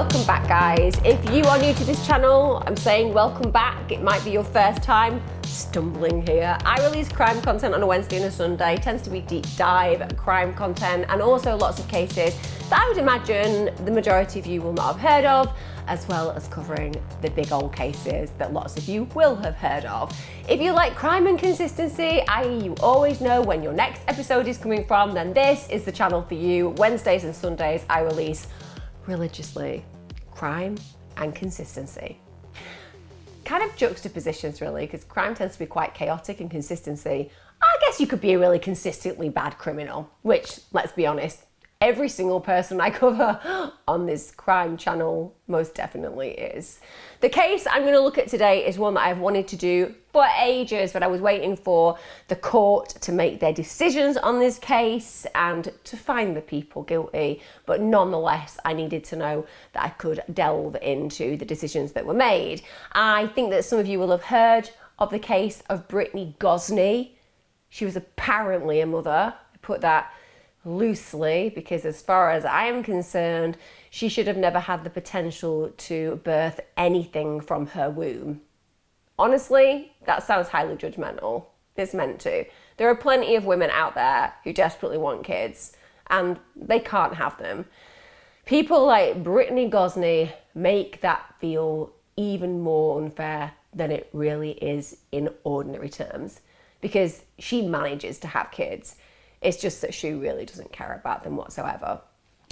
welcome back, guys. If you are new to this channel, I'm saying welcome back. It might be your first time stumbling here. I release crime content on a Wednesday and a Sunday. It tends to be deep dive crime content and also lots of cases that I would imagine the majority of you will not have heard of, as well as covering the big old cases that lots of you will have heard of. If you like crime and consistency, i.e. you always know when your next episode is coming from, then this is the channel for you. Wednesdays and Sundays I release religiously crime and consistency. Kind of juxtapositions really, because crime tends to be quite chaotic and consistency, I guess you could be a really consistently bad criminal, which, let's be honest, every single person I cover on this crime channel most definitely is. The case I'm going to look at today is one that I've wanted to do for ages, but I was waiting for the court to make their decisions on this case and to find the people guilty. But nonetheless, I needed to know that I could delve into the decisions that were made. I think that some of you will have heard of the case of Brittany Gosney. She was apparently a mother. I put that loosely because as far as I am concerned, she should have never had the potential to birth anything from her womb. Honestly, that sounds highly judgmental. It's meant to. There are plenty of women out there who desperately want kids and they can't have them. People like Brittany Gosney make that feel even more unfair than it really is in ordinary terms, because she manages to have kids. It's just that she really doesn't care about them whatsoever.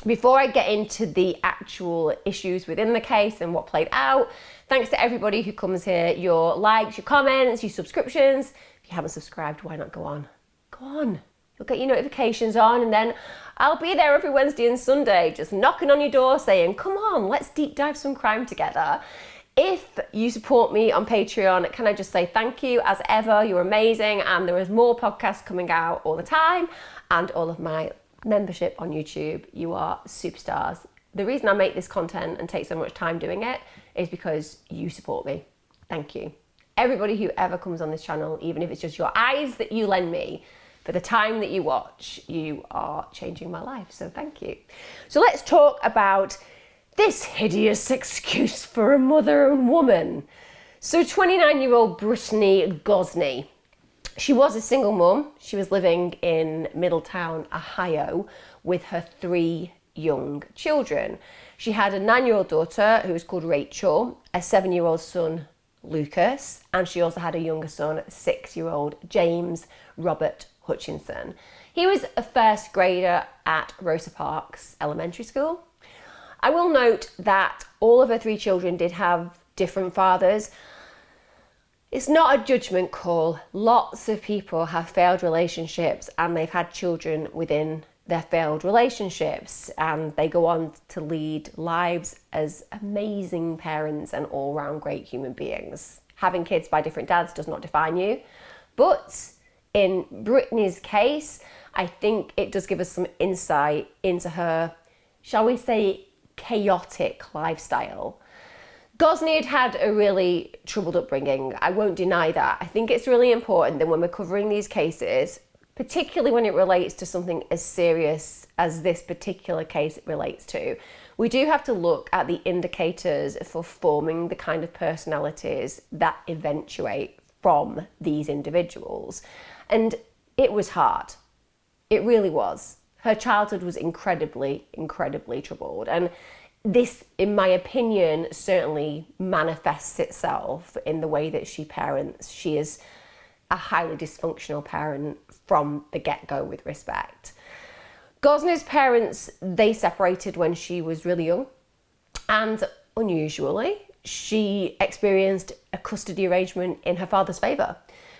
Before I get into the actual issues within the case and what played out, thanks to everybody who comes here, your likes, your comments, your subscriptions. If you haven't subscribed, why not go on? Go on. You'll get your notifications on and then I'll be there every Wednesday and Sunday just knocking on your door saying, come on, let's deep dive some crime together. If you support me on Patreon, can I just say thank you as ever, you're amazing, and there is more podcasts coming out all the time, and all of my membership on YouTube, you are superstars. The reason I make this content and take so much time doing it is because you support me. Thank you. Everybody who ever comes on this channel, even if it's just your eyes that you lend me, for the time that you watch, you are changing my life, so thank you. So let's talk about this hideous excuse for a mother and woman. So 29-year-old Brittany Gosney, she was a single mum. She was living in Middletown, Ohio, with her 3 young children. She had a 9-year-old daughter who was called Rachel, a 7-year-old son, Lucas, and she also had a younger son, 6-year-old James Robert Hutchinson. He was a first grader at Rosa Parks Elementary School. I will note that all of her 3 children did have different fathers. It's not a judgment call. Lots of people have failed relationships and they've had children within their failed relationships, and they go on to lead lives as amazing parents and all-round great human beings. Having kids by different dads does not define you, but in Brittany's case, I think it does give us some insight into her, shall we say, chaotic lifestyle. Gosney had had a really troubled upbringing. I won't deny that. I think it's really important that when we're covering these cases, particularly when it relates to something as serious as this particular case it relates to, we do have to look at the indicators for forming the kind of personalities that eventuate from these individuals. And it was hard. It really was. Her childhood was incredibly, incredibly troubled. And this, in my opinion, certainly manifests itself in the way that she parents. She is a highly dysfunctional parent from the get-go with respect. Gosney's parents, they separated when she was really young. And unusually, she experienced a custody arrangement in her father's favour.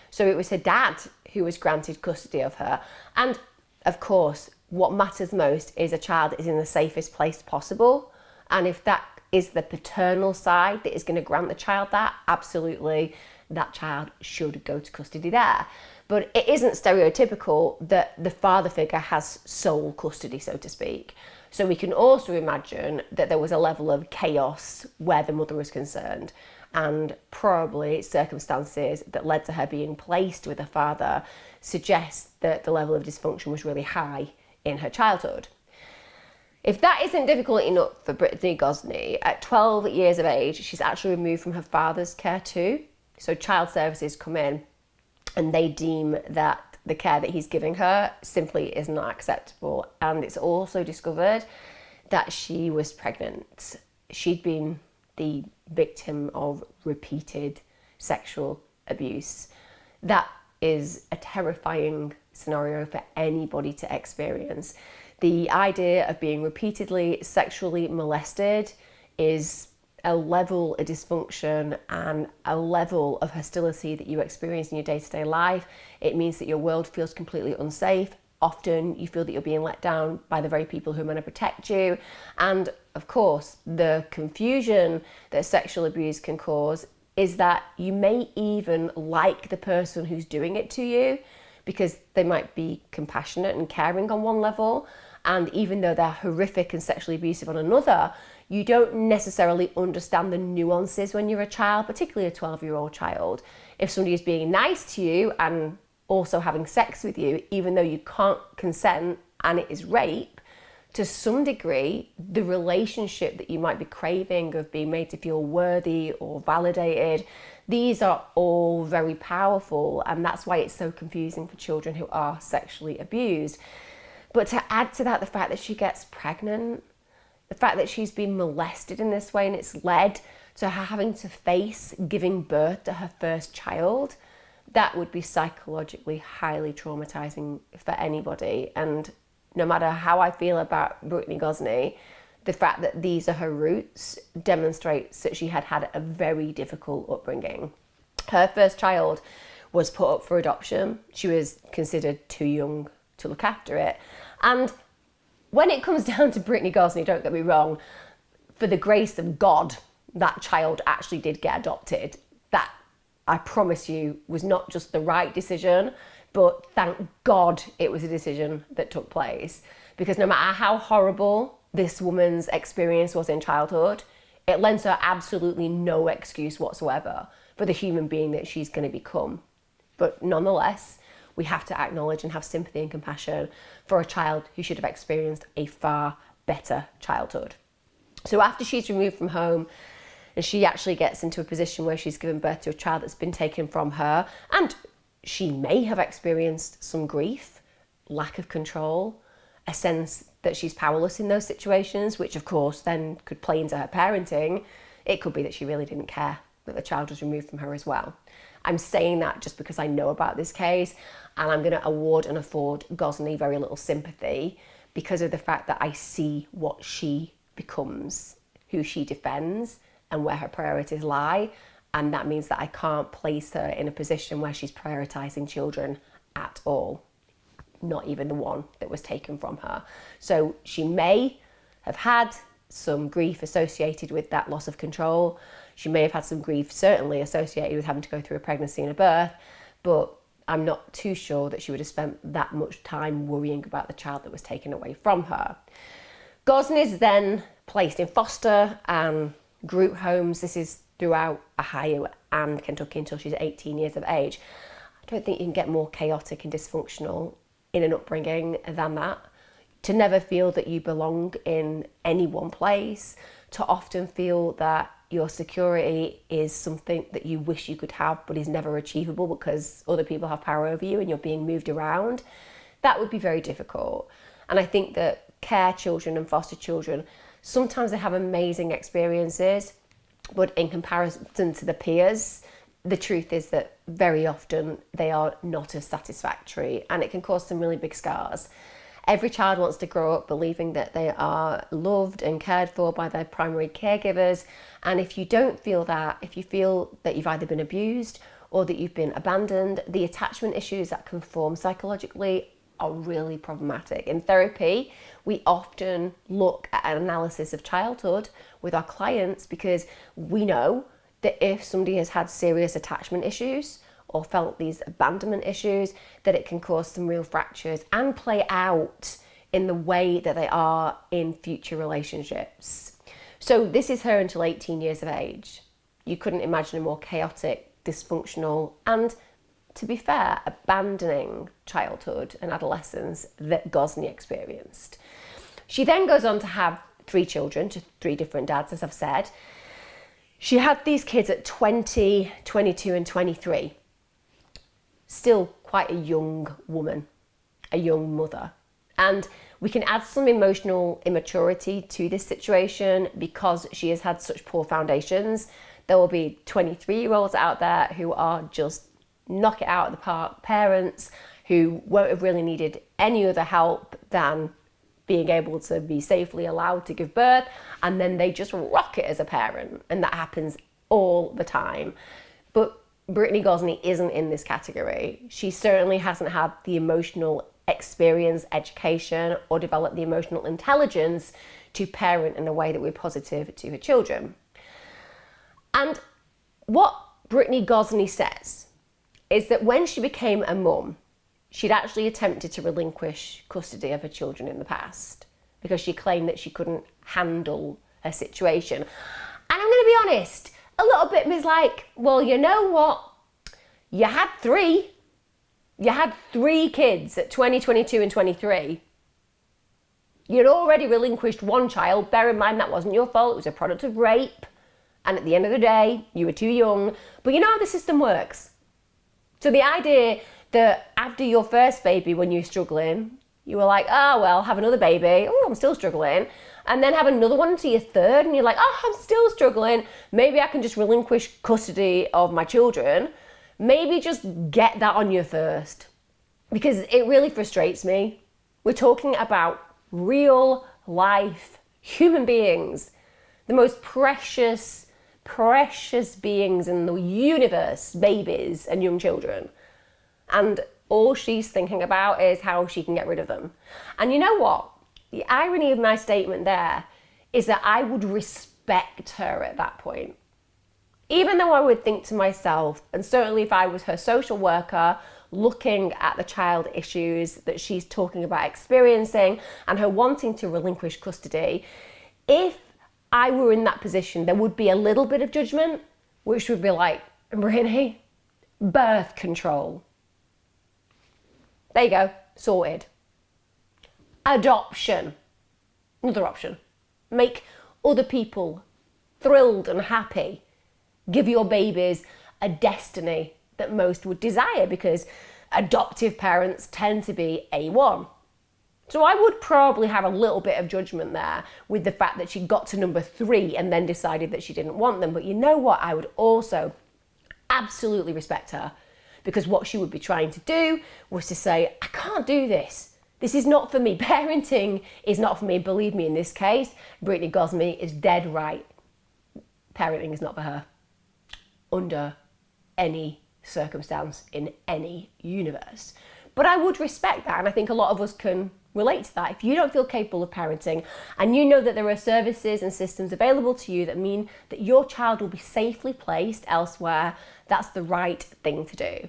So it was her dad who was granted custody of her. And of course, what matters most is a child is in the safest place possible. And if that is the paternal side that is going to grant the child that, absolutely, that child should go to custody there. But it isn't stereotypical that the father figure has sole custody, so to speak. So we can also imagine that there was a level of chaos where the mother was concerned, and probably circumstances that led to her being placed with her father suggest that the level of dysfunction was really high in her childhood. If that isn't difficult enough for Brittany Gosney, at 12 years of age, she's actually removed from her father's care too. So child services come in and they deem that the care that he's giving her simply is not acceptable. And it's also discovered that she was pregnant. She'd been the victim of repeated sexual abuse. That is a terrifying scenario for anybody to experience. The idea of being repeatedly sexually molested is a level of dysfunction and a level of hostility that you experience in your day-to-day life. It means that your world feels completely unsafe. Often you feel that you're being let down by the very people who are meant to protect you. And of course, the confusion that sexual abuse can cause is that you may even like the person who's doing it to you because they might be compassionate and caring on one level. And even though they're horrific and sexually abusive on another, you don't necessarily understand the nuances when you're a child, particularly a 12-year-old child. If somebody is being nice to you and also having sex with you, even though you can't consent and it is rape, to some degree, the relationship that you might be craving of being made to feel worthy or validated, these are all very powerful. And that's why it's so confusing for children who are sexually abused. But to add to that, the fact that she gets pregnant, the fact that she's been molested in this way and it's led to her having to face giving birth to her first child, that would be psychologically highly traumatizing for anybody. And no matter how I feel about Brittany Gosney, the fact that these are her roots demonstrates that she had had a very difficult upbringing. Her first child was put up for adoption. She was considered too young to look after it. And when it comes down to Brittany Gosney, don't get me wrong, for the grace of God, that child actually did get adopted. That, I promise you, was not just the right decision, but thank God it was a decision that took place. Because no matter how horrible this woman's experience was in childhood, it lends her absolutely no excuse whatsoever for the human being that she's going to become. But nonetheless, we have to acknowledge and have sympathy and compassion for a child who should have experienced a far better childhood. So after she's removed from home and she actually gets into a position where she's given birth to a child that's been taken from her, and she may have experienced some grief, lack of control, a sense that she's powerless in those situations, which of course then could play into her parenting. It could be that she really didn't care that the child was removed from her as well. I'm saying that just because I know about this case, and I'm going to award and afford Gosney very little sympathy because of the fact that I see what she becomes, who she defends, and where her priorities lie. And that means that I can't place her in a position where she's prioritising children at all, not even the one that was taken from her. So she may have had some grief associated with that loss of control. She may have had some grief certainly associated with having to go through a pregnancy and a birth, but I'm not too sure that she would have spent that much time worrying about the child that was taken away from her. Gosney is then placed in foster and group homes. This is throughout Ohio and Kentucky until she's 18 years of age. I don't think you can get more chaotic and dysfunctional in an upbringing than that. To never feel that you belong in any one place, to often feel that your security is something that you wish you could have but is never achievable because other people have power over you and you're being moved around, that would be very difficult. And I think that care children and foster children, sometimes they have amazing experiences, but in comparison to the peers, the truth is that very often they are not as satisfactory and it can cause some really big scars. Every child wants to grow up believing that they are loved and cared for by their primary caregivers. And if you don't feel that, if you feel that you've either been abused or that you've been abandoned, the attachment issues that can form psychologically are really problematic. In therapy, we often look at an analysis of childhood with our clients because we know that if somebody has had serious attachment issues or felt these abandonment issues, that it can cause some real fractures and play out in the way that they are in future relationships. So this is her until 18 years of age. You couldn't imagine a more chaotic, dysfunctional, and to be fair, abandoning childhood and adolescence that Gosney experienced. She then goes on to have 3 children to 3 different dads, as I've said. She had these kids at 20, 22 and 23. Still quite a young woman, a young mother. And we can add some emotional immaturity to this situation because she has had such poor foundations. There will be 23-year-olds out there who are just knock it out of the park parents who won't have really needed any other help than being able to be safely allowed to give birth, and then they just rock it as a parent, and that happens all the time. But Brittany Gosney isn't in this category. She certainly hasn't had the emotional experience, education, or developed the emotional intelligence to parent in a way that we're positive to her children. And what Brittany Gosney says is that when she became a mum, she'd actually attempted to relinquish custody of her children in the past because she claimed that she couldn't handle her situation. And I'm going to be honest, a little bit was like, well, you know what? You had 3. You had 3 kids at 20, 22 and 23. You'd already relinquished 1 child. Bear in mind that wasn't your fault. It was a product of rape. And at the end of the day, you were too young. But you know how the system works. So the idea that after your first baby, when you're struggling, you were like, oh, well, have another baby. Oh, I'm still struggling. And then have another one to your third, and you're like, oh, I'm still struggling. Maybe I can just relinquish custody of my children. Maybe just get that on your first. Because it really frustrates me. We're talking about real life human beings, the most precious beings in the universe, babies and young children. And all she's thinking about is how she can get rid of them. And you know what? The irony of my statement there is that I would respect her at that point. Even though I would think to myself, and certainly if I was her social worker, looking at the child issues that she's talking about experiencing and her wanting to relinquish custody, if I were in that position, there would be a little bit of judgment, which would be like, Brittany, birth control. There you go, sorted. Adoption, another option. Make other people thrilled and happy. Give your babies a destiny that most would desire because adoptive parents tend to be A1. So I would probably have a little bit of judgment there with the fact that she got to number 3 and then decided that she didn't want them. But you know what? I would also absolutely respect her because what she would be trying to do was to say, I can't do this. This is not for me. Parenting is not for me. Believe me, in this case, Brittany Gosney is dead right. Parenting is not for her under any circumstance in any universe. But I would respect that, and I think a lot of us can relate to that. If you don't feel capable of parenting and you know that there are services and systems available to you that mean that your child will be safely placed elsewhere, that's the right thing to do.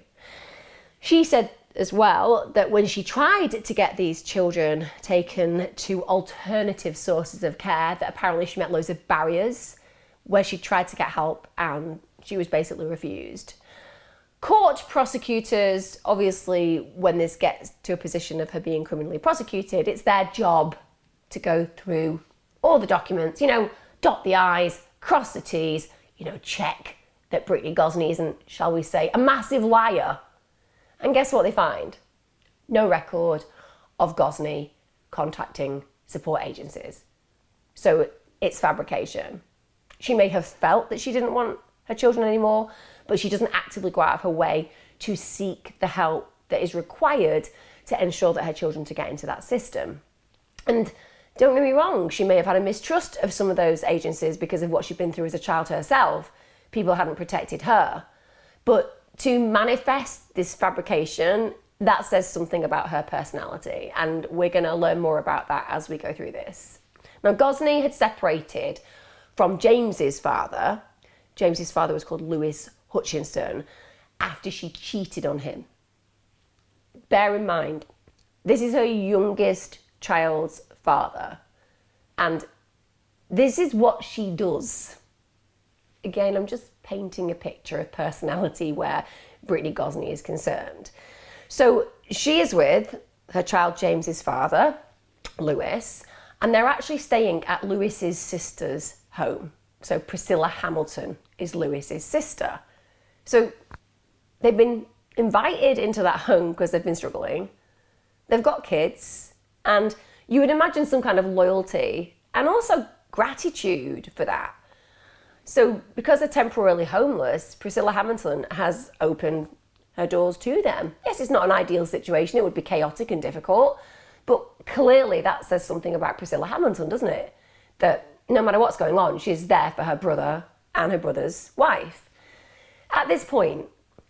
She said as well that when she tried to get these children taken to alternative sources of care, that apparently she met loads of barriers where she tried to get help and she was basically refused. Court prosecutors, obviously, when this gets to a position of her being criminally prosecuted, it's their job to go through all the documents, dot the I's, cross the T's, check that Brittany Gosney isn't, shall we say, a massive liar. And guess what they find? No record of Gosney contacting support agencies. So it's fabrication. She may have felt that she didn't want her children anymore, but she doesn't actively go out of her way to seek the help that is required to ensure that her children to get into that system. And don't get me wrong, she may have had a mistrust of some of those agencies because of what she'd been through as a child herself. People hadn't protected her. But to manifest this fabrication, that says something about her personality. And we're going to learn more about that as we go through this. Now, Gosney had separated from James's father. James's father was called Lewis Hutchinson after she cheated on him. Bear in mind, this is her youngest child's father, and this is what she does. Again, I'm just painting a picture of personality where Brittany Gosney is concerned. So she is with her child James's father, Lewis, And they're actually staying at Lewis's sister's home. So Priscilla Hamilton is Lewis's sister. So they've been invited into that home because they've been struggling. They've got kids, and you would imagine some kind of loyalty and also gratitude for that. So because they're temporarily homeless, Priscilla Hamilton has opened her doors to them. Yes, it's not an ideal situation. It would be chaotic and difficult, but clearly that says something about Priscilla Hamilton, doesn't it? That no matter what's going on, she's there for her brother and her brother's wife. At this point,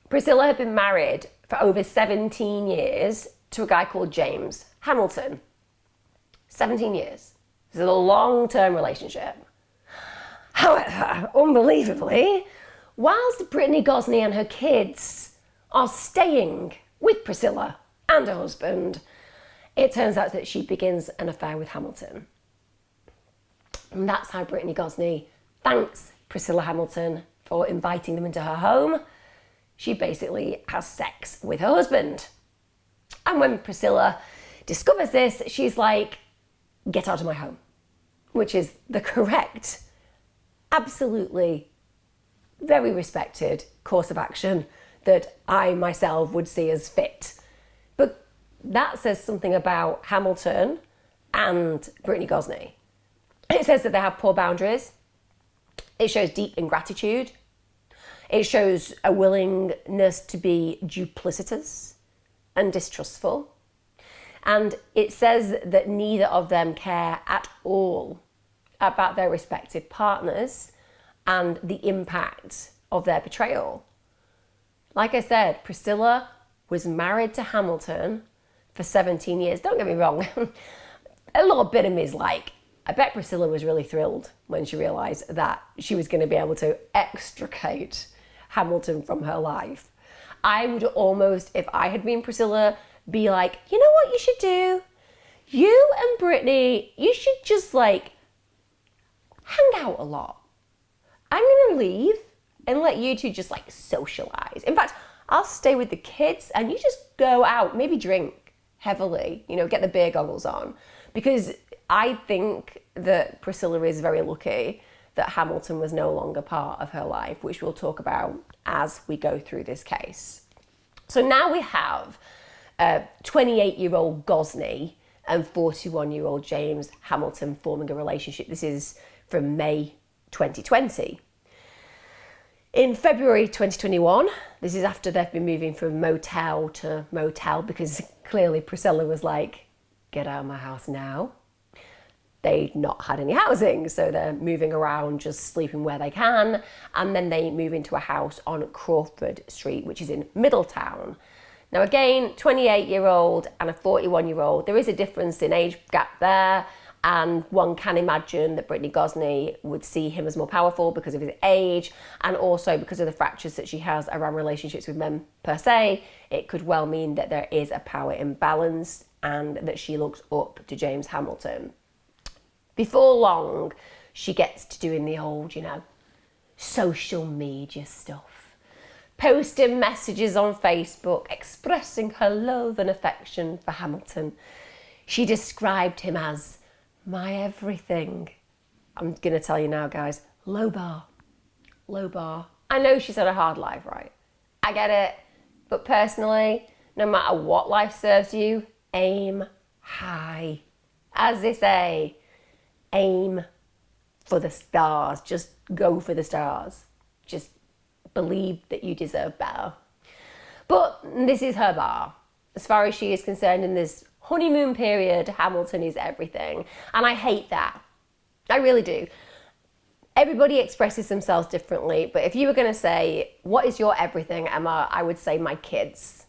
Priscilla had been married for over 17 years to a guy called James Hamilton. 17 years. This is a long-term relationship. However, unbelievably, whilst Brittany Gosney and her kids are staying with Priscilla and her husband, it turns out that she begins an affair with Hamilton. And that's how Brittany Gosney thanks Priscilla Hamilton for inviting them into her home. She basically has sex with her husband. And when Priscilla discovers this, she's like, get out of my home, which is the correct, absolutely very respected course of action that I myself would see as fit. But that says something about Hamilton and Brittany Gosney. It says that they have poor boundaries. It shows deep ingratitude. It shows a willingness to be duplicitous and distrustful. And it says that neither of them care at all about their respective partners and the impact of their betrayal. Like I said, Priscilla was married to Hamilton for 17 years. Don't get me wrong. A little bit of me is like, I bet Priscilla was really thrilled when she realised that she was going to be able to extricate Hamilton from her life. I would almost, if I had been Priscilla, be like, you know what you should do? You and Brittany, you should just like hang out a lot. I'm going to leave and let you two just like socialise. In fact, I'll stay with the kids and you just go out, maybe drink heavily, you know, get the beer goggles on. Because I think that Priscilla is very lucky that Hamilton was no longer part of her life, which we'll talk about as we go through this case. So now we have 28-year-old Gosney and 41-year-old James Hamilton forming a relationship. This is from May 2020. In February 2021, this is after they've been moving from motel to motel because clearly Priscilla was like, get out of my house now. They'd not had any housing, so they're moving around, just sleeping where they can. And then they move into a house on Crawford Street, which is in Middletown. Now again, 28-year-old and a 41-year-old, there is a difference in age gap there. And one can imagine that Brittany Gosney would see him as more powerful because of his age and also because of the fractures that she has around relationships with men per se. It could well mean that there is a power imbalance and that she looks up to James Hamilton. Before long, she gets to doing the old, you know, social media stuff. Posting messages on Facebook, expressing her love and affection for Hamilton. She described him as my everything. I'm going to tell you now, guys, low bar, low bar. I know she's had a hard life, right? I get it. But personally, no matter what life serves you, aim high. As they say, aim for the stars. Just go for the stars. Just believe that you deserve better. But this is her bar. As far as she is concerned in this honeymoon period, Hamilton is everything. And I hate that. I really do. Everybody expresses themselves differently, but if you were going to say, what is your everything, Emma? I would say my kids.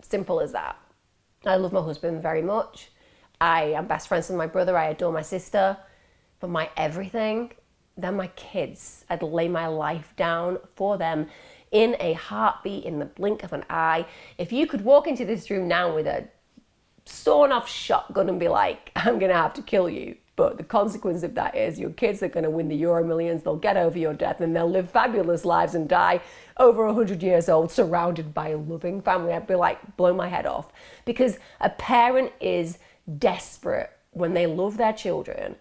Simple as that. I love my husband very much. I am best friends with my brother. I adore my sister. But my everything, they're my kids. I'd lay my life down for them in a heartbeat, in the blink of an eye. If you could walk into this room now with a sawn off shotgun and be like, I'm going to have to kill you. But the consequence of that is your kids are going to win the Euro Millions. They'll get over your death and they'll live fabulous lives and die over 100 years old, surrounded by a loving family. I'd be like, blow my head off. Because a parent is desperate when they love their children,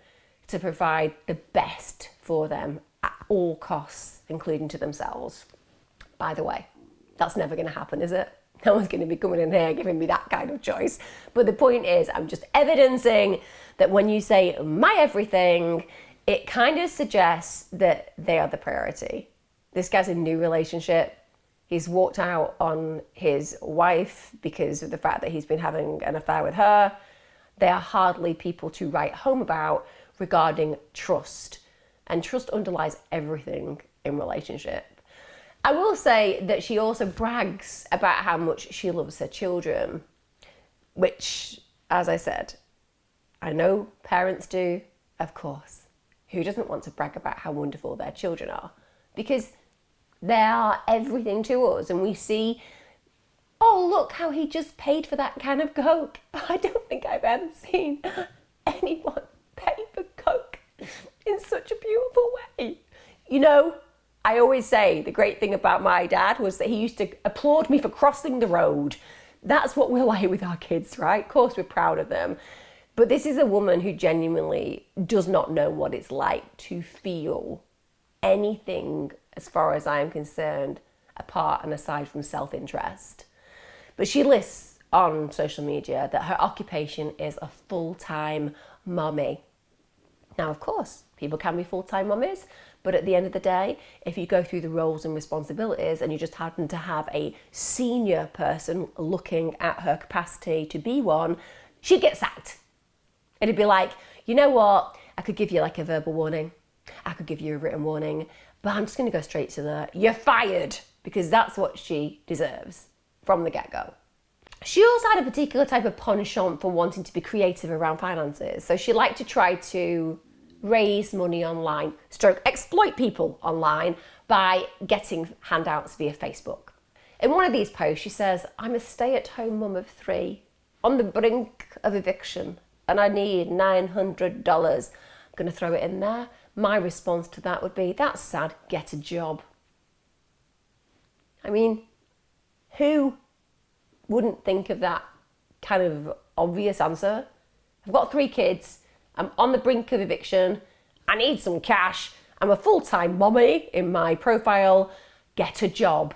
to provide the best for them at all costs, including to themselves. By the way, that's never going to happen, is it? No one's going to be coming in here giving me that kind of choice. But the point is, I'm just evidencing that when you say my everything, it kind of suggests that they are the priority. This guy's in a new relationship. He's walked out on his wife because of the fact that he's been having an affair with her. They are hardly people to write home about regarding trust. And trust underlies everything in relationship. I will say that she also brags about how much she loves her children, which, as I said, I know parents do, of course. Who doesn't want to brag about how wonderful their children are? Because they are everything to us, and we see, oh, look how he just paid for that can of Coke. I don't think I've ever seen anyone pay for Coke in such a beautiful way. You know, I always say the great thing about my dad was that he used to applaud me for crossing the road. That's what we're like with our kids, right? Of course, we're proud of them. But this is a woman who genuinely does not know what it's like to feel anything, as far as I am concerned, apart and aside from self-interest. But she lists on social media that her occupation is a full-time mommy. Now, of course, people can be full-time mummies, but at the end of the day, if you go through the roles and responsibilities and you just happen to have a senior person looking at her capacity to be one, she'd get sacked. It'd be like, you know what? I could give you like a verbal warning. I could give you a written warning, but I'm just going to go straight to the, you're fired, because that's what she deserves from the get-go. She also had a particular type of penchant for wanting to be creative around finances. So she liked to try to raise money online, stroke exploit people online by getting handouts via Facebook. In one of these posts, she says, I'm a stay-at-home mum of 3 on the brink of eviction and I need $900. I'm going to throw it in there. My response to that would be, that's sad, get a job. I mean, who wouldn't think of that kind of obvious answer? I've got 3 kids. I'm on the brink of eviction. I need some cash. I'm a full-time mommy in my profile. Get a job.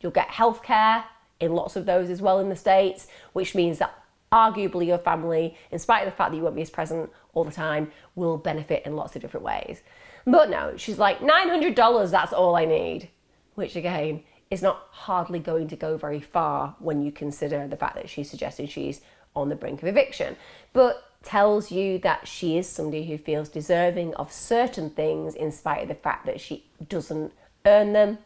You'll get healthcare in lots of those as well in the States, which means that arguably your family, in spite of the fact that you won't be as present all the time, will benefit in lots of different ways. But no, she's like, $900, that's all I need. Which again, is not hardly going to go very far when you consider the fact that she's suggesting she's on the brink of eviction. But tells you that she is somebody who feels deserving of certain things in spite of the fact that she doesn't earn them,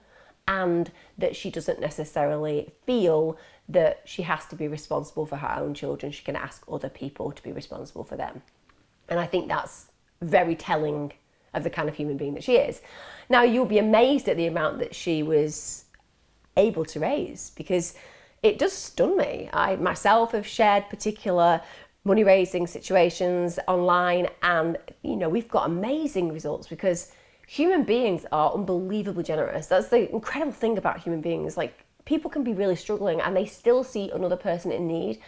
and that she doesn't necessarily feel that she has to be responsible for her own children. She can ask other people to be responsible for them. And I think that's very telling of the kind of human being that she is. Now, you'll be amazed at the amount that she was able to raise, because it does stun me. I myself have shared particular money raising situations online, and you know, we've got amazing results because human beings are unbelievably generous. That's the incredible thing about human beings. Like, people can be really struggling and they still see another person in need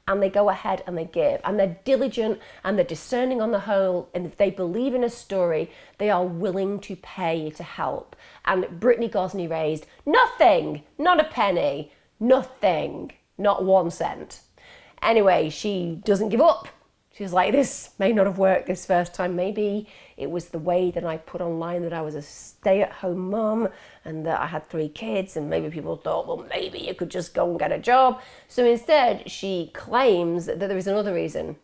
and they go ahead and they give, and they're diligent and they're discerning on the whole, and if they believe in a story, they are willing to pay to help. And Brittany Gosney raised nothing, not a penny, nothing, not 1 cent. Anyway, she doesn't give up. She's like, this may not have worked this first time. Maybe it was the way that I put online that I was a stay-at-home mum and that I had 3 kids, and maybe people thought, well, maybe you could just go and get a job. So instead, she claims that there is another reason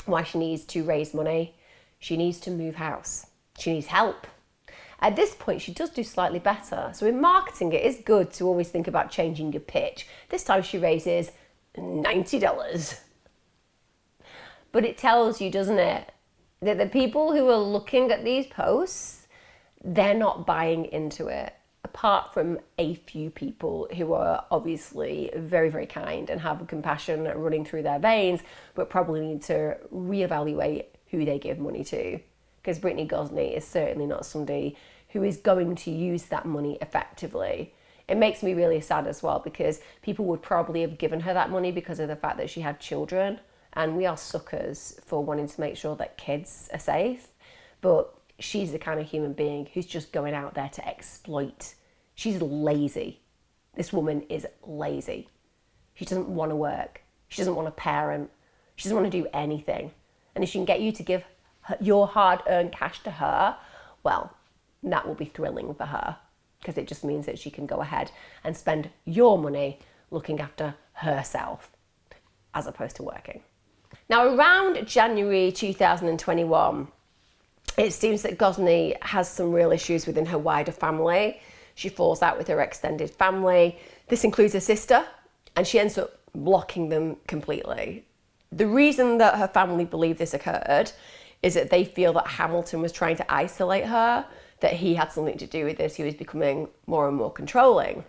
why she needs to raise money. She needs to move house. She needs help. At this point, she does do slightly better. So in marketing, it is good to always think about changing your pitch. This time she raises $90. But it tells you, doesn't it, that the people who are looking at these posts, they're not buying into it, apart from a few people who are obviously very, very kind and have compassion running through their veins, but probably need to reevaluate who they give money to. Because Brittany Gosney is certainly not somebody who is going to use that money effectively. It makes me really sad as well, because people would probably have given her that money because of the fact that she had children, and we are suckers for wanting to make sure that kids are safe, but she's the kind of human being who's just going out there to exploit. She's lazy. This woman is lazy. She doesn't want to work. She doesn't want to parent. She doesn't want to do anything. And if she can get you to give your hard-earned cash to her, well, that will be thrilling for her, because it just means that she can go ahead and spend your money looking after herself as opposed to working. Now, around January 2021, it seems that Gosney has some real issues within her wider family. She falls out with her extended family. This includes her sister, and she ends up blocking them completely. The reason that her family believe this occurred is that they feel that Hamilton was trying to isolate her, that he had something to do with this. He was becoming more and more controlling.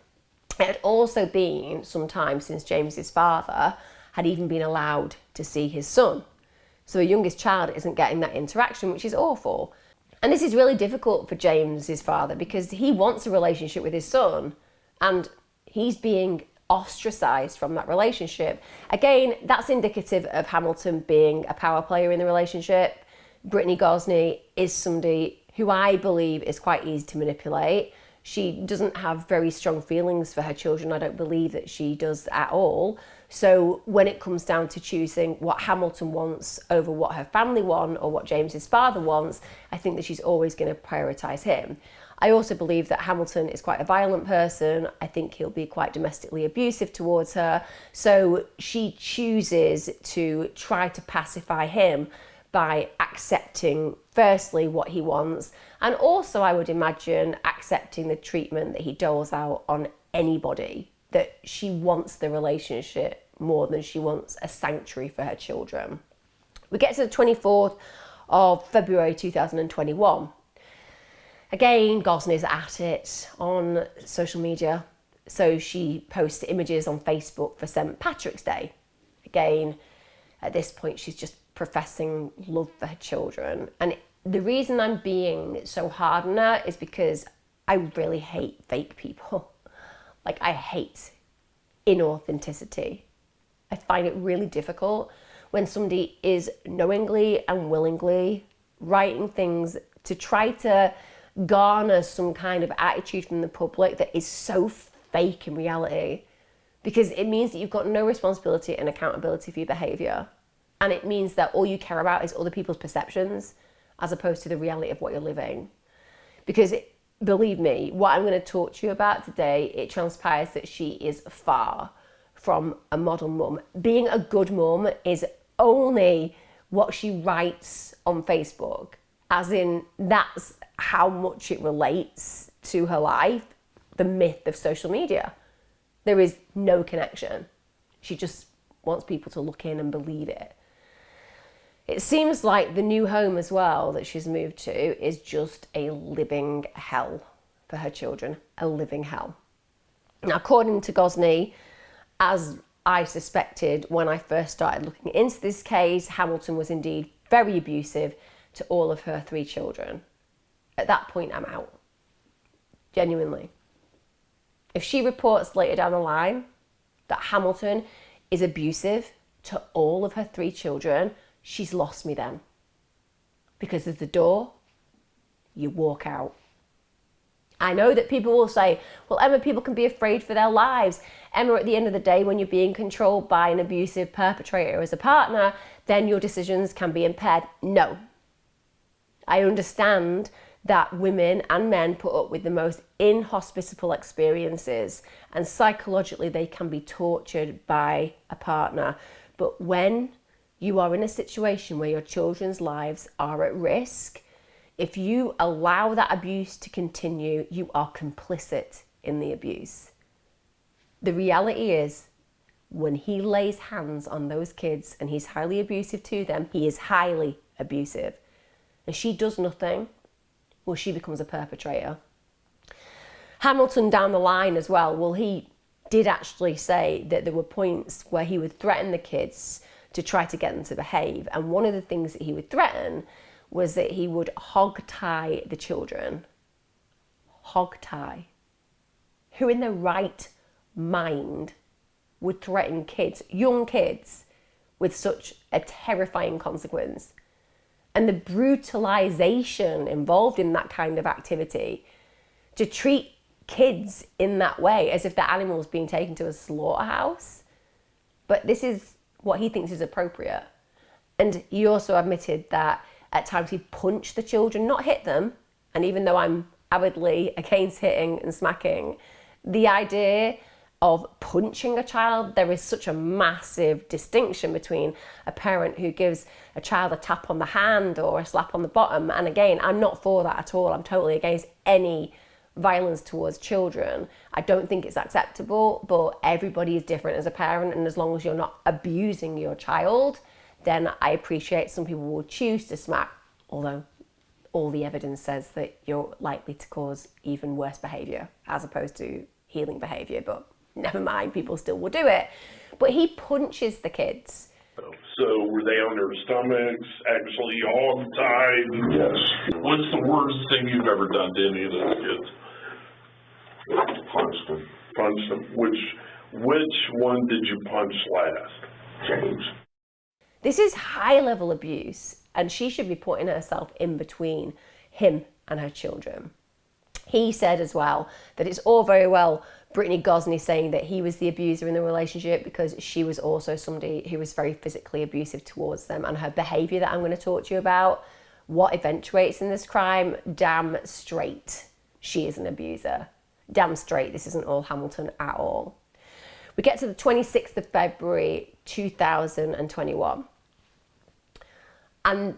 It had also been some time since James's father had even been allowed to see his son. So a youngest child isn't getting that interaction, which is awful. And this is really difficult for James's father, because he wants a relationship with his son, and he's being ostracized from that relationship. Again, that's indicative of Hamilton being a power player in the relationship. Brittany Gosney is somebody who I believe is quite easy to manipulate. She doesn't have very strong feelings for her children. I don't believe that she does at all. So when it comes down to choosing what Hamilton wants over what her family want or what James's father wants, I think that she's always going to prioritise him. I also believe that Hamilton is quite a violent person. I think he'll be quite domestically abusive towards her. So she chooses to try to pacify him by accepting, firstly, what he wants, and also, I would imagine, accepting the treatment that he doles out on anybody, that she wants the relationship more than she wants a sanctuary for her children. We get to the 24th of February 2021. Again, Gosney's at it on social media. So she posts images on Facebook for St. Patrick's Day. Again, at this point, she's just professing love for her children. And the reason I'm being so hard on her is because I really hate fake people. Like, I hate inauthenticity. I find it really difficult when somebody is knowingly and willingly writing things to try to garner some kind of attitude from the public that is so fake in reality, because it means that you've got no responsibility and accountability for your behaviour. And it means that all you care about is other people's perceptions as opposed to the reality of what you're living. Because believe me, what I'm going to talk to you about today, it transpires that she is far from a model mum. Being a good mum is only what she writes on Facebook, as in that's how much it relates to her life, the myth of social media. There is no connection. She just wants people to look in and believe it. It seems like the new home as well that she's moved to is just a living hell for her children, a living hell. Now, according to Gosney, as I suspected when I first started looking into this case, Hamilton was indeed very abusive to all of her 3 children. At that point, I'm out. Genuinely. If she reports later down the line that Hamilton is abusive to all of her 3 children, she's lost me then. Because there's the door, you walk out. I know that people will say, well, Emma, people can be afraid for their lives. Emma, at the end of the day, when you're being controlled by an abusive perpetrator as a partner, then your decisions can be impaired. No. I understand that women and men put up with the most inhospitable experiences, and psychologically they can be tortured by a partner. But when you are in a situation where your children's lives are at risk, if you allow that abuse to continue, you are complicit in the abuse. The reality is, when he lays hands on those kids and he's highly abusive to them, he is highly abusive. And she does nothing, well, she becomes a perpetrator. Hamilton down the line as well, well, he did actually say that there were points where he would threaten the kids to try to get them to behave. And one of the things that he would threaten was that he would hog tie the children. Hog tie. Who in their right mind would threaten kids, young kids, with such a terrifying consequence. And the brutalization involved in that kind of activity, to treat kids in that way as if they're animals being taken to a slaughterhouse. But this is what he thinks is appropriate. And he also admitted that at times he punched the children, not hit them. And even though I'm avidly against hitting and smacking, the idea of punching a child, there is such a massive distinction between a parent who gives a child a tap on the hand or a slap on the bottom. And again, I'm not for that at all. I'm totally against any violence towards children. I don't think it's acceptable, but everybody is different as a parent, and as long as you're not abusing your child, then I appreciate some people will choose to smack, although all the evidence says that you're likely to cause even worse behaviour as opposed to healing behaviour, but never mind, people still will do it. But he punches the kids. So were they on their stomachs, actually hog-tied? Yes. What's the worst thing you've ever done to any of those kids? Punched them. Punched them. Which one did you punch last? James. This is high-level abuse, and she should be putting herself in between him and her children. He said as well that it's all very well Brittany Gosney saying that he was the abuser in the relationship, because she was also somebody who was very physically abusive towards them, and her behaviour that I'm going to talk to you about, what eventuates in this crime, damn straight she is an abuser. Damn straight this isn't all Hamilton at all. We get to the 26th of February 2021. And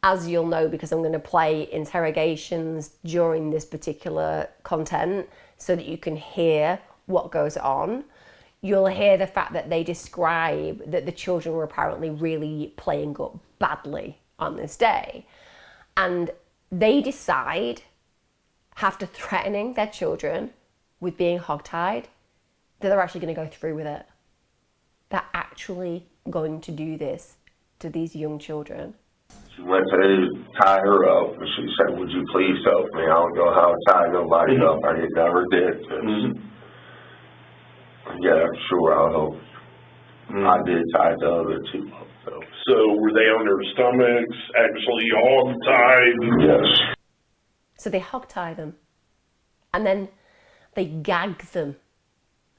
as you'll know, because I'm going to play interrogations during this particular content so that you can hear what goes on, you'll hear the fact that they describe that the children were apparently really playing up badly on this day. And they decide, after threatening their children with being hogtied, that they're actually going to go through with it. They're actually going to do this to these young children. She went to tie her up, and she said, "Would you please help me? I don't know how to tie nobody up. I never did this." Yeah, sure, I'll help. I did tie the other two up, though. So were they on their stomachs, actually hog-tied? Yes. So they hog-tie them, and then they gag them.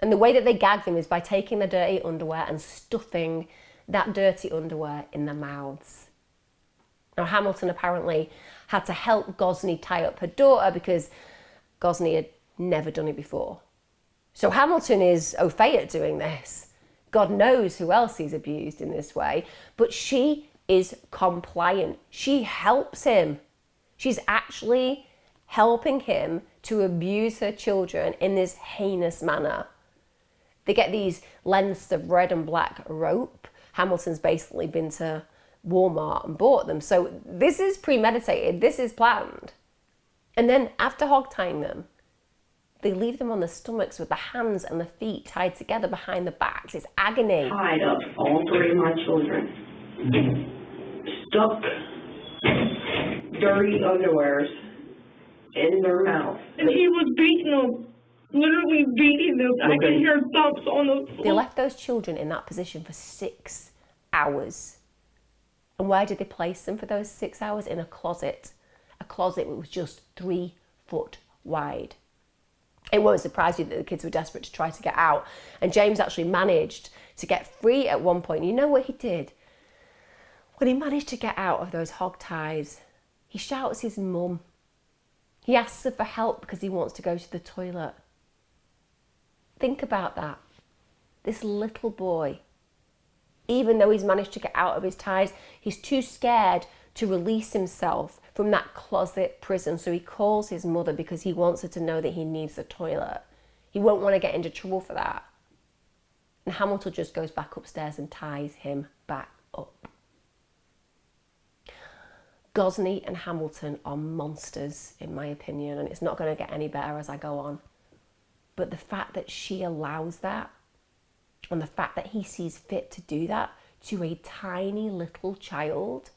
And the way that they gag them is by taking the dirty underwear and stuffing that dirty underwear in their mouths. Now, Hamilton apparently had to help Gosney tie up her daughter because Gosney had never done it before. So Hamilton is au fait at doing this. God knows who else he's abused in this way, but she is compliant. She helps him. She's actually helping him to abuse her children in this heinous manner. They get these lengths of red and black rope. Hamilton's basically been to Walmart and bought them. So this is premeditated, this is planned. And then after hog-tying them, they leave them on the stomachs with the hands and the feet tied together behind the backs. It's agony. Tied up all three of my children. Stuck dirty underwears in their mouth. And he was beating them, literally beating them. I could hear thumps on the floor. They left those children in that position for 6 hours. And where did they place them for those 6 hours? In a closet. A closet that was just 3 foot wide. It won't surprise you that the kids were desperate to try to get out. And James actually managed to get free at one point. You know what he did? When he managed to get out of those hog ties, he shouts his mum. He asks her for help because he wants to go to the toilet. Think about that. This little boy, even though he's managed to get out of his ties, he's too scared to release himself from that closet prison. So he calls his mother because he wants her to know that he needs the toilet. He won't want to get into trouble for that. And Hamilton just goes back upstairs and ties him back up. Gosney and Hamilton are monsters, in my opinion, and it's not going to get any better as I go on. But the fact that she allows that, and the fact that he sees fit to do that to a tiny little child,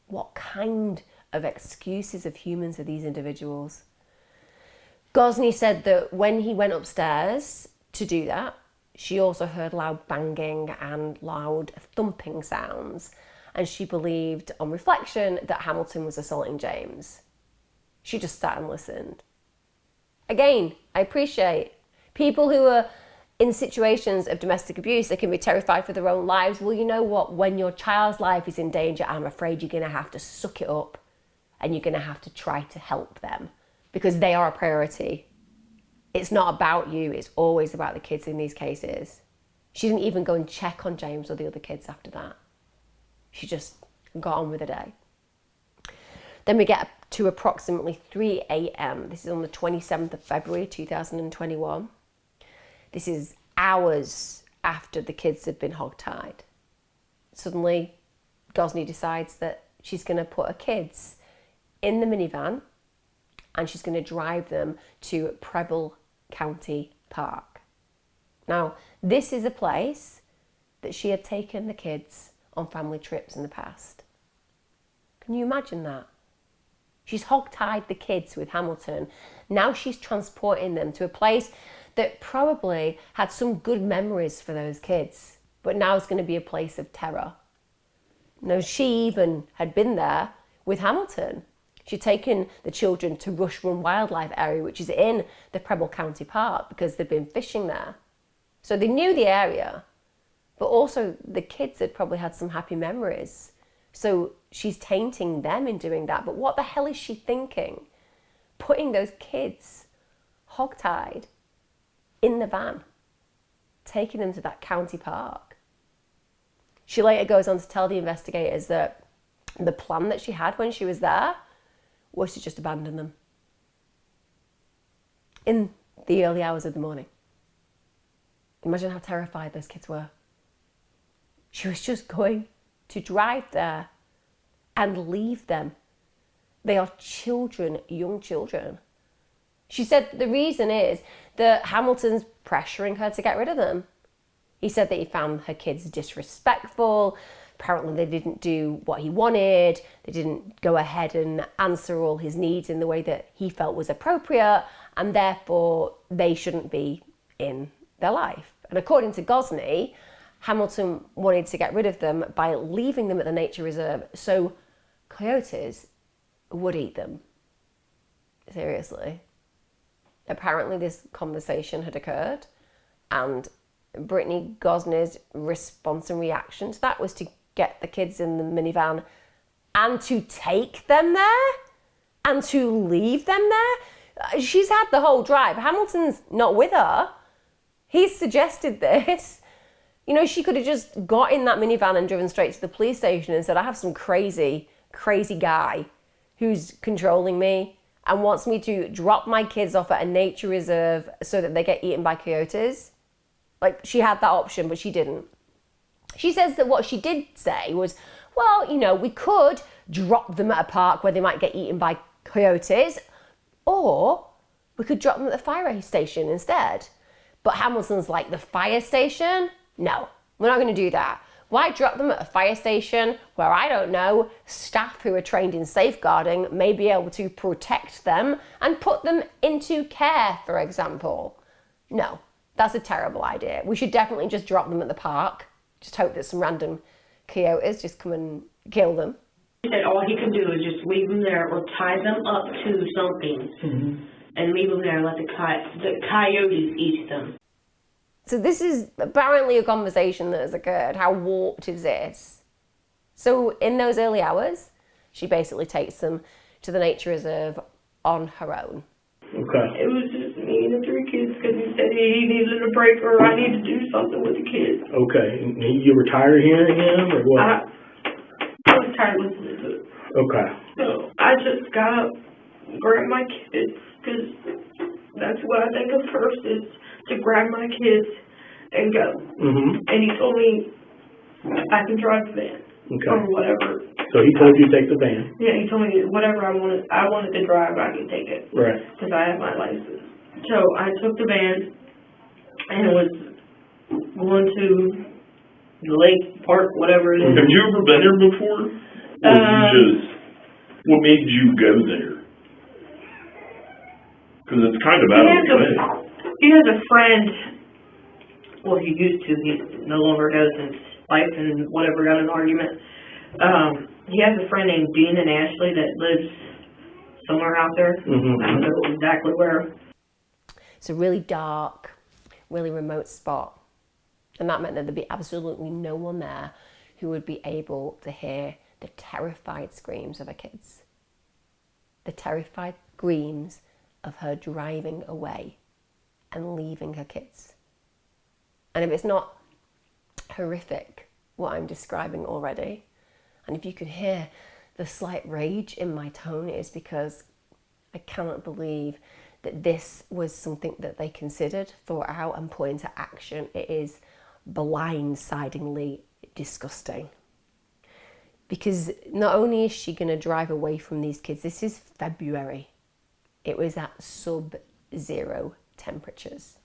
what kind of excuses of humans are these individuals? Gosney said that when he went upstairs to do that, she also heard loud banging and loud thumping sounds, and she believed on reflection that Hamilton was assaulting James. She just sat and listened. Again, I appreciate people who are in situations of domestic abuse, they can be terrified for their own lives. Well, you know what? When your child's life is in danger, I'm afraid you're going to have to suck it up and you're going to have to try to help them because they are a priority. It's not about you. It's always about the kids in these cases. She didn't even go and check on James or the other kids after that. She just got on with the day. Then we get to approximately 3 a.m. This is on the 27th of February, 2021. This is hours after the kids had been hogtied. Suddenly, Gosney decides that she's going to put her kids in the minivan and she's going to drive them to Preble County Park. Now, this is a place that she had taken the kids on family trips in the past. Can you imagine that? She's hogtied the kids with Hamilton. Now she's transporting them to a place that probably had some good memories for those kids, but now it's going to be a place of terror. Now, she even had been there with Hamilton. She'd taken the children to Rush Run Wildlife Area, which is in the Preble County Park, because they'd been fishing there. So they knew the area, but also the kids had probably had some happy memories. So she's tainting them in doing that. But what the hell is she thinking? Putting those kids hogtied in the van, taking them to that county park. She later goes on to tell the investigators that the plan that she had when she was there was to just abandon them in the early hours of the morning. Imagine how terrified those kids were. She was just going to drive there and leave them. They are children, young children. She said the reason is that Hamilton's pressuring her to get rid of them. He said that he found her kids disrespectful. Apparently they didn't do what he wanted. They didn't go ahead and answer all his needs in the way that he felt was appropriate, and therefore they shouldn't be in their life. And according to Gosney, Hamilton wanted to get rid of them by leaving them at the nature reserve so coyotes would eat them. Seriously. Apparently this conversation had occurred, and Brittany Gosney's response and reaction to that was to get the kids in the minivan and to take them there and to leave them there. She's had the whole drive. Hamilton's not with her. He's suggested this. You know, she could have just got in that minivan and driven straight to the police station and said, I have some crazy guy who's controlling me and wants me to drop my kids off at a nature reserve so that they get eaten by coyotes. Like, she had that option, but she didn't. She says that what she did say was, well, you know, we could drop them at a park where they might get eaten by coyotes, or we could drop them at the fire station instead. But Hamilton's like, the fire station? No, we're not going to do that. Why drop them at a fire station where, I don't know, staff who are trained in safeguarding may be able to protect them and put them into care, for example? No, that's a terrible idea. We should definitely just drop them at the park. Just hope that some random coyotes just come and kill them. He said all he can do is just leave them there or tie them up to something and leave them there and let the coyotes eat them. So this is apparently a conversation that has occurred. How warped is this? So in those early hours, she basically takes them to the nature reserve on her own. Okay. It was just me and the three kids because he said he needed a break or I need to do something with the kids. Okay. And you were tired of hearing him or what? I was tired of listening to it. Okay. So I just got up, grabbed my kids because that's what I think of first is to grab my kids and go. And he told me I can drive the van or whatever. So he told you to take the van? Yeah, he told me whatever I wanted to drive, I can take it. Right. Because I have my license. So I took the van and was going to the lake, park, whatever it is. Have you ever been there before? What made you go there? Because it's kind of out of the way. He has a friend well, he used to, he no longer does, his wife and whatever got in an argument. He has a friend named Dean and Ashley that lives somewhere out there. I don't know exactly where. It's a really dark, really remote spot. And that meant that there'd be absolutely no one there who would be able to hear the terrified screams of her kids. The terrified screams of her driving away and leaving her kids. And if it's not horrific, what I'm describing already, and if you could hear the slight rage in my tone, it is because I cannot believe that this was something that they considered, thought out and put into action. It is blindsidingly disgusting. Because not only is she going to drive away from these kids, this is February. It was at sub-zero temperatures.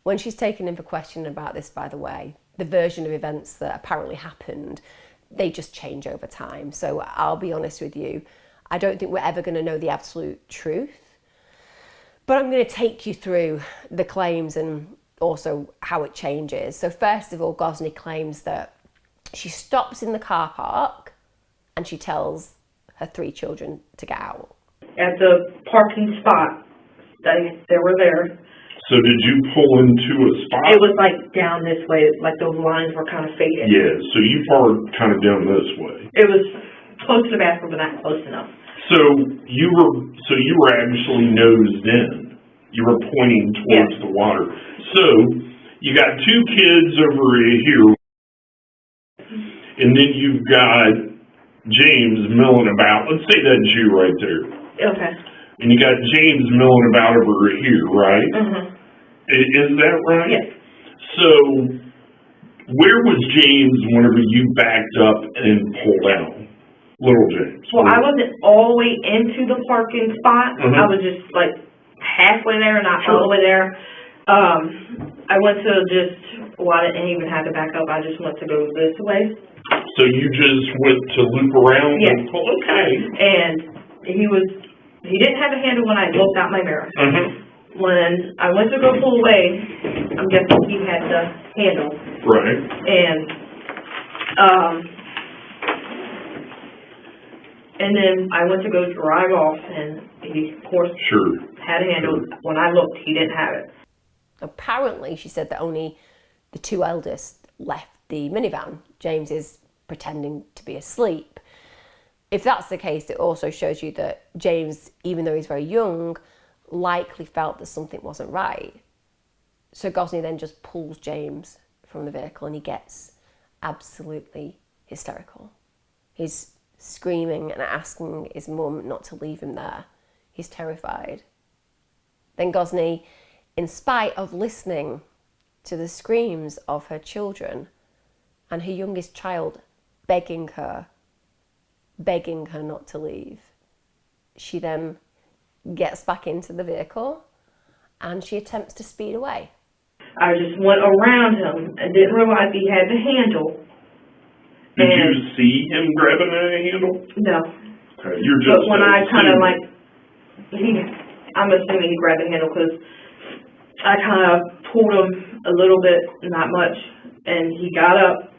When she's taken in for question about this, by the way, the version of events that apparently happened, they just change over time. So I'll be honest with you, I don't think we're ever going to know the absolute truth. But I'm going to take you through the claims and also how it changes. So first of all, Gosney claims that she stops in the car park and she tells her 3 children to get out. At the parking spot, they were there. So did you pull into a spot? It was like down this way, like those lines were kind of faded. Yeah, so you parked kind of down this way. It was close to the bathroom, but not close enough. So you were actually nosed in. You were pointing towards the water. So you got 2 kids over here, and then you've got James milling about. Let's say that's you right there. Okay. And you got James milling about over here, right? Mm-hmm. Is that right? Yes. So where was James whenever you backed up and pulled out? Little James. Well, I wasn't all the way into the parking spot. Mm-hmm. I was just like halfway there, not Sure. all the way there. I went to I didn't even have to back up. I just went to go this way. So you just went to loop around? Yes. And pull, okay. And he didn't have a handle when I looked out my mirror. Mm-hmm. When I went to go pull away, I'm guessing he had the handle. Right. And then I went to go drive off, and he, of course, Sure. had a handle. Sure. When I looked, he didn't have it. Apparently, she said that only the 2 eldest left the minivan. James is pretending to be asleep. If that's the case, it also shows you that James, even though he's very young, likely felt that something wasn't right. So Gosney then just pulls James from the vehicle and he gets absolutely hysterical. He's screaming and asking his mum not to leave him there. He's terrified. Then Gosney, in spite of listening to the screams of her children and her youngest child begging her not to leave, she then gets back into the vehicle and she attempts to speed away. I just went around him and didn't realize he had the handle. Did you see him grabbing a handle? No. Okay, you're just. But when I kind of I'm assuming he grabbed the handle because I kind of pulled him a little bit, not much, and he got up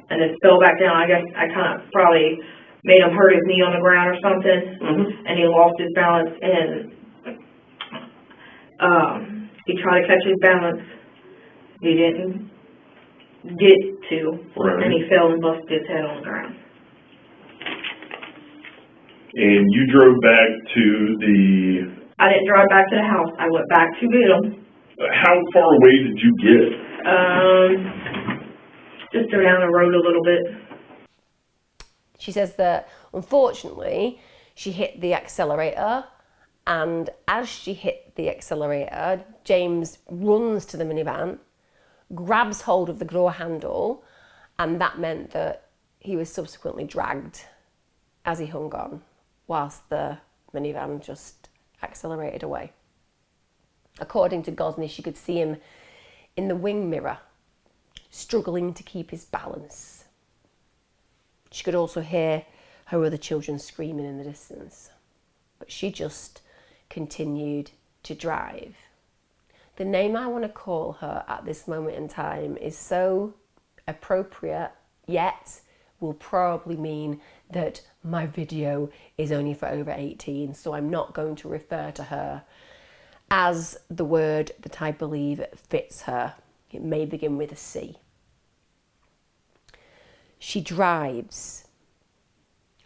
and then fell back down. I guess I kind of probably made him hurt his knee on the ground or something, and he lost his balance, and he tried to catch his balance. He didn't get to, and he fell and busted his head on the ground. And you drove back to the... I didn't drive back to the house. I went back to get him. How far away did you get? Just down the road a little bit. She says that, unfortunately, she hit the accelerator, and as she hit the accelerator, James runs to the minivan, grabs hold of the door handle, and that meant that he was subsequently dragged as he hung on, whilst the minivan just accelerated away. According to Gosney, she could see him in the wing mirror, struggling to keep his balance. She could also hear her other children screaming in the distance, but she just continued to drive. The name I want to call her at this moment in time is so appropriate, yet will probably mean that my video is only for over 18, so I'm not going to refer to her as the word that I believe fits her. It may begin with a C. She drives,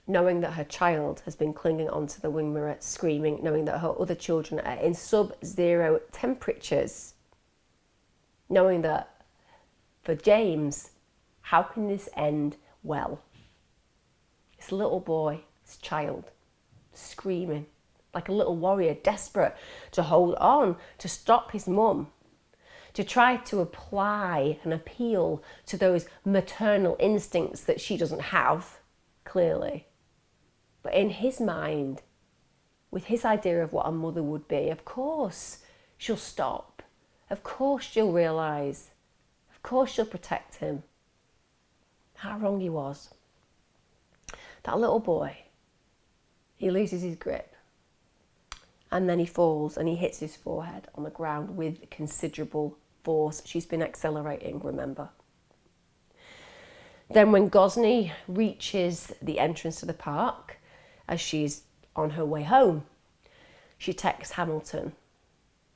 knowing that her child has been clinging onto the wing mirror, screaming, knowing that her other children are in sub-zero temperatures, knowing that for James, how can this end well? This little boy, this child, screaming like a little warrior, desperate to hold on, to stop his mum, to try to apply and appeal to those maternal instincts that she doesn't have, clearly. But in his mind, with his idea of what a mother would be, of course she'll stop. Of course she'll realise. Of course she'll protect him. How wrong he was. That little boy, he loses his grip. And then he falls and he hits his forehead on the ground with considerable force. She's been accelerating, remember. Then when Gosney reaches the entrance to the park, as she's on her way home, she texts Hamilton.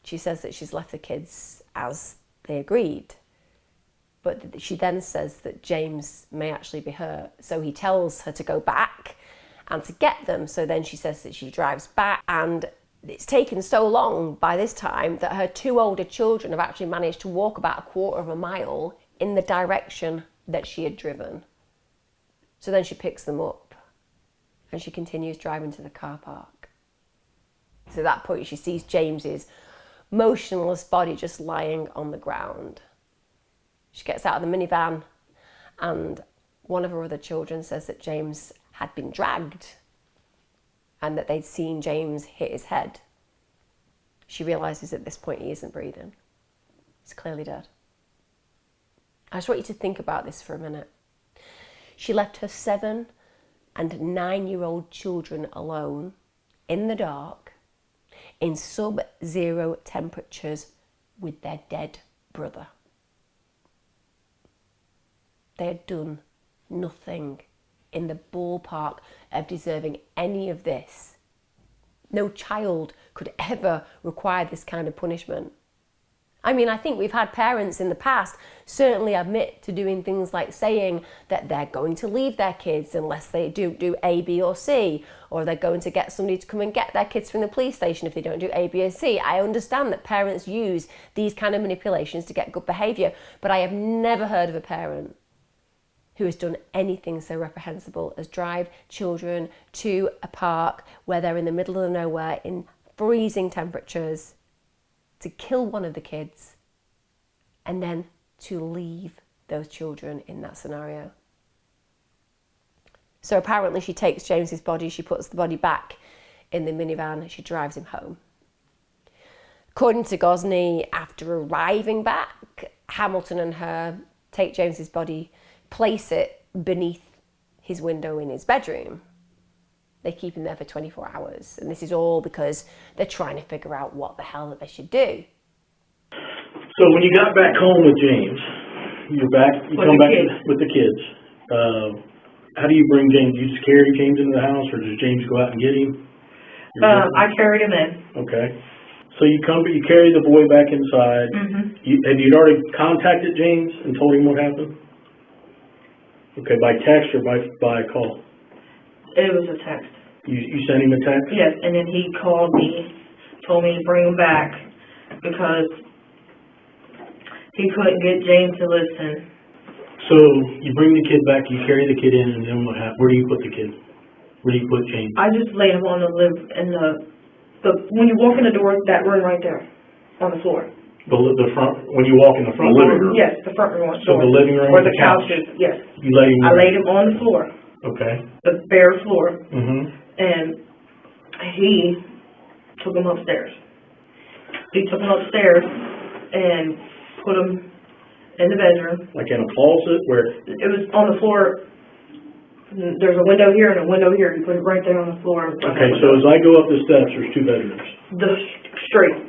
She says that she's left the kids as they agreed. But she then says that James may actually be hurt. So he tells her to go back and to get them. So then she says that she drives back, and it's taken so long by this time that her two older children have actually managed to walk about a quarter of a mile in the direction that she had driven. So then she picks them up and she continues driving to the car park. So at that point she sees James's motionless body just lying on the ground. She gets out of the minivan and one of her other children says that James had been dragged and that they'd seen James hit his head. She realises at this point he isn't breathing. He's clearly dead. I just want you to think about this for a minute. She left her 7- and 9-year-old children alone in the dark in sub-zero temperatures with their dead brother. They had done nothing in the ballpark of deserving any of this. No child could ever require this kind of punishment. I mean, I think we've had parents in the past certainly admit to doing things like saying that they're going to leave their kids unless they do A, B or C, or they're going to get somebody to come and get their kids from the police station if they don't do A, B or C. I understand that parents use these kind of manipulations to get good behaviour, but I have never heard of a parent who has done anything so reprehensible as drive children to a park where they're in the middle of nowhere in freezing temperatures, to kill one of the kids, and then to leave those children in that scenario. So apparently she takes James's body, she puts the body back in the minivan, and she drives him home. According to Gosney, after arriving back, Hamilton and her take James's body, place it beneath his window in his bedroom. They keep him there for 24 hours. And this is all because they're trying to figure out what the hell that they should do. So when you got back home with James, you come back with the kids. How do you bring James? Do you just carry James into the house, or does James go out and get him? I carried him in. Okay. So you carry the boy back inside. Mm-hmm. Have you already contacted James and told him what happened? Okay, by text or by call? It was a text. You sent him a text? Yes, and then he called me, told me to bring him back because he couldn't get James to listen. So you bring the kid back, you carry the kid in, and then what happens? Where do you put the kid? Where do you put James? I just laid him on the when you walk in the door, that room right there, on the floor. The front, when you walk in the front door? Yes, the front room. So the living room? Or the couch is, yes. You laid him I laid him on the floor. Okay. The bare floor. Mm-hmm. And he took him upstairs. He took him upstairs and put him in the bedroom. Like in a closet where? It was on the floor. There's a window here and a window here. He put it right there on the floor. Okay, so as I go up the steps, there's 2 bedrooms. The straight.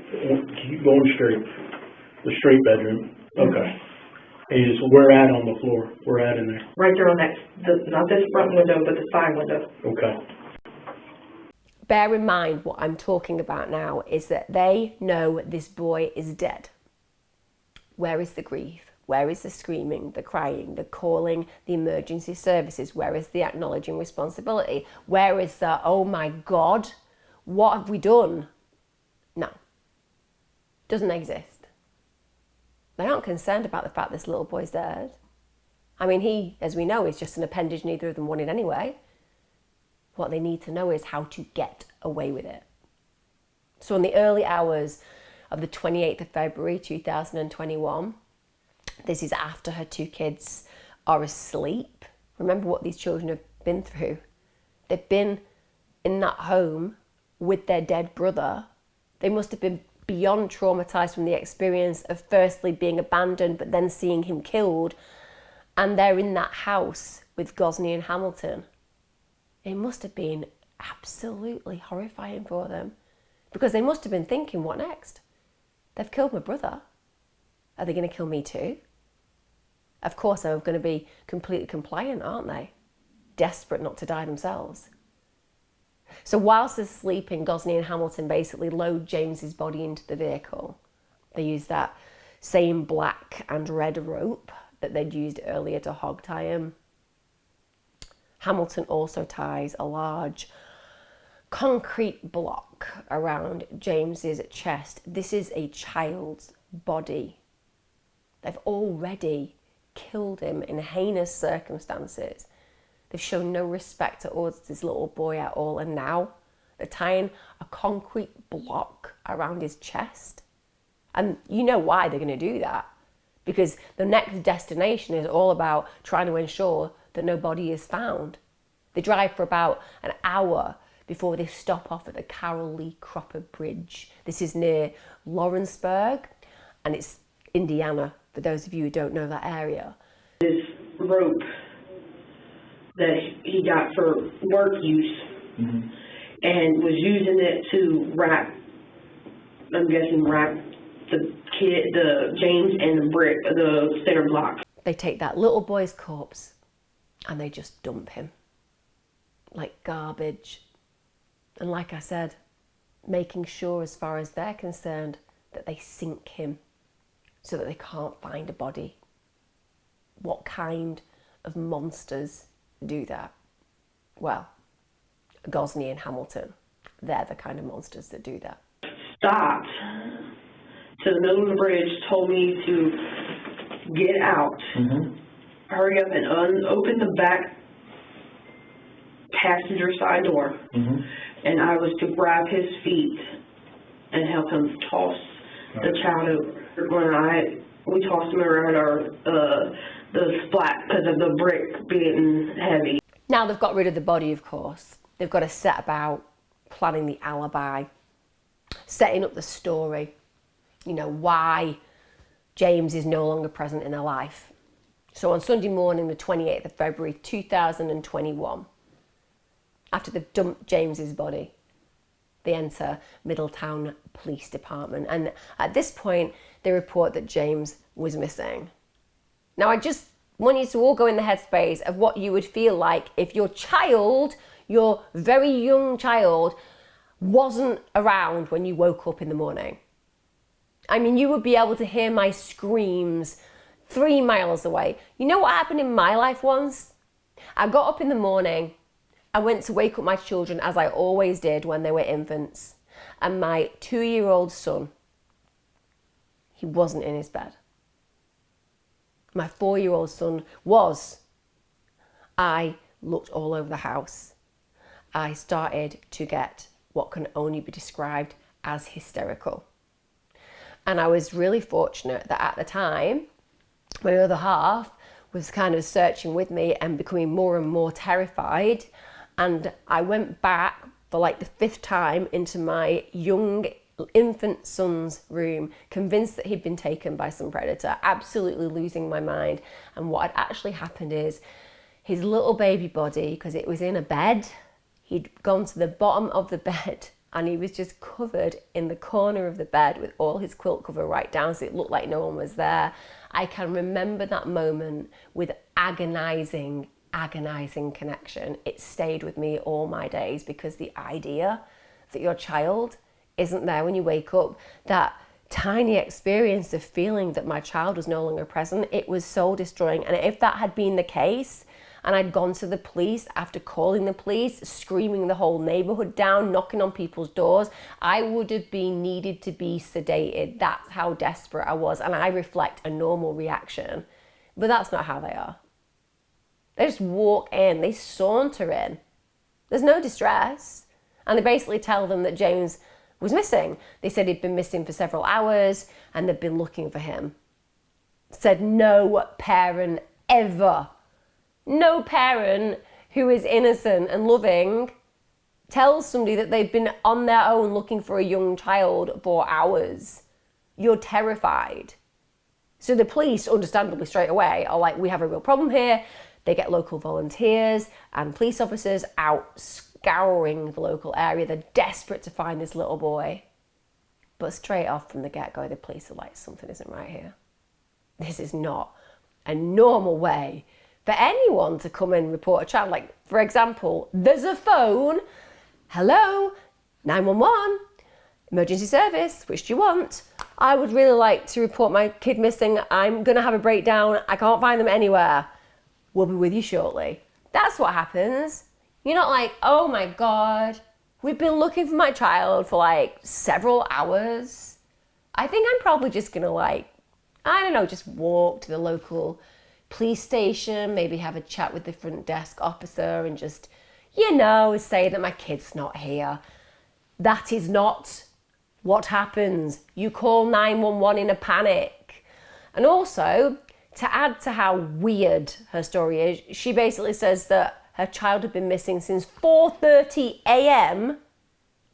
Keep going straight. The straight bedroom, okay. And you just, where at on the floor? Where at in there? Right there on that, not this front window, but the side window. Okay. Bear in mind what I'm talking about now is that they know this boy is dead. Where is the grief? Where is the screaming, the crying, the calling the emergency services? Where is the acknowledging responsibility? Where is the, oh my God, what have we done? No, doesn't exist. They aren't concerned about the fact this little boy's dead. I mean, he, as we know, is just an appendage neither of them wanted anyway. What they need to know is how to get away with it. So in the early hours of the 28th of February 2021, this is after her two kids are asleep. Remember what these children have been through. They've been in that home with their dead brother. They must have been beyond traumatized from the experience of firstly being abandoned, but then seeing him killed. And they're in that house with Gosney and Hamilton. It must have been absolutely horrifying for them, because they must have been thinking, what next? They've killed my brother. Are they going to kill me too? Of course, they're going to be completely compliant, aren't they? Desperate not to die themselves. So whilst they're sleeping, Gosney and Hamilton basically load James's body into the vehicle. They use that same black and red rope that they'd used earlier to hog tie him. Hamilton also ties a large concrete block around James's chest. This is a child's body. They've already killed him in heinous circumstances. They've shown no respect towards this little boy at all, and now they're tying a concrete block around his chest. And you know why they're going to do that, because the next destination is all about trying to ensure that no body is found. They drive for about an hour before they stop off at the Carol Lee Cropper Bridge. This is near Lawrenceburg, and it's Indiana, for those of you who don't know that area. This rope that he got for work use, and was using it to wrap, I'm guessing wrap the James and the center block. They take that little boy's corpse and they just dump him like garbage. And like I said, making sure, as far as they're concerned, that they sink him so that they can't find a body. What kind of monsters do that? Well, Gosney and Hamilton, they're the kind of monsters that do that. Stopped to the middle of the bridge, told me to get out, hurry up and open the back passenger side door, and I was to grab his feet and help him toss the child over. We tossed him around the splat because of the brick being heavy. Now they've got rid of the body, of course. They've got to set about planning the alibi, setting up the story, why James is no longer present in their life. So on Sunday morning, the 28th of February 2021, after they've dumped James's body, they enter Middletown Police Department. And at this point, they report that James was missing. Now, I just want you to all go in the headspace of what you would feel like if your child, your very young child, wasn't around when you woke up in the morning. I mean, you would be able to hear my screams 3 miles away. You know what happened in my life once? I got up in the morning. I went to wake up my children, as I always did when they were infants. And my 2-year-old son, he wasn't in his bed. My 4-year-old son was. I looked all over the house. I started to get what can only be described as hysterical. And I was really fortunate that at the time, my other half was kind of searching with me and becoming more and more terrified. And I went back for like the 5th time into my young infant son's room, convinced that he'd been taken by some predator, absolutely losing my mind. And what had actually happened is his little baby body, because it was in a bed, he'd gone to the bottom of the bed and he was just covered in the corner of the bed with all his quilt cover right down so it looked like no one was there. I can remember that moment with agonizing connection. It stayed with me all my days, because the idea that your child isn't there when you wake up, that tiny experience of feeling that my child was no longer present, it was soul destroying. And if that had been the case, and I'd gone to the police after calling the police, screaming the whole neighborhood down, knocking on people's doors, I would have been needed to be sedated. That's how desperate I was. And I reflect a normal reaction, but that's not how they are. They just walk in, they saunter in. There's no distress. And they basically tell them that James was missing. They said he'd been missing for several hours and they'd been looking for him. Said no parent ever, no parent who is innocent and loving tells somebody that they've been on their own looking for a young child for hours. You're terrified. So the police, understandably straight away, are like, we have a real problem here. They get local volunteers and police officers out scouring the local area. They're desperate to find this little boy. But straight off from the get-go, the police are like, something isn't right here. This is not a normal way for anyone to come and report a child. Like, for example, there's a phone. Hello, 911, emergency service, which do you want? I would really like to report my kid missing. I'm going to have a breakdown. I can't find them anywhere. We'll be with you shortly. That's what happens. You're not like, oh my God, we've been looking for my child for like several hours. I think I'm probably just gonna just walk to the local police station, maybe have a chat with the front desk officer and just, say that my kid's not here. That is not what happens. You call 911 in a panic. And also, to add to how weird her story is, she basically says that her child had been missing since 4:30 a.m.,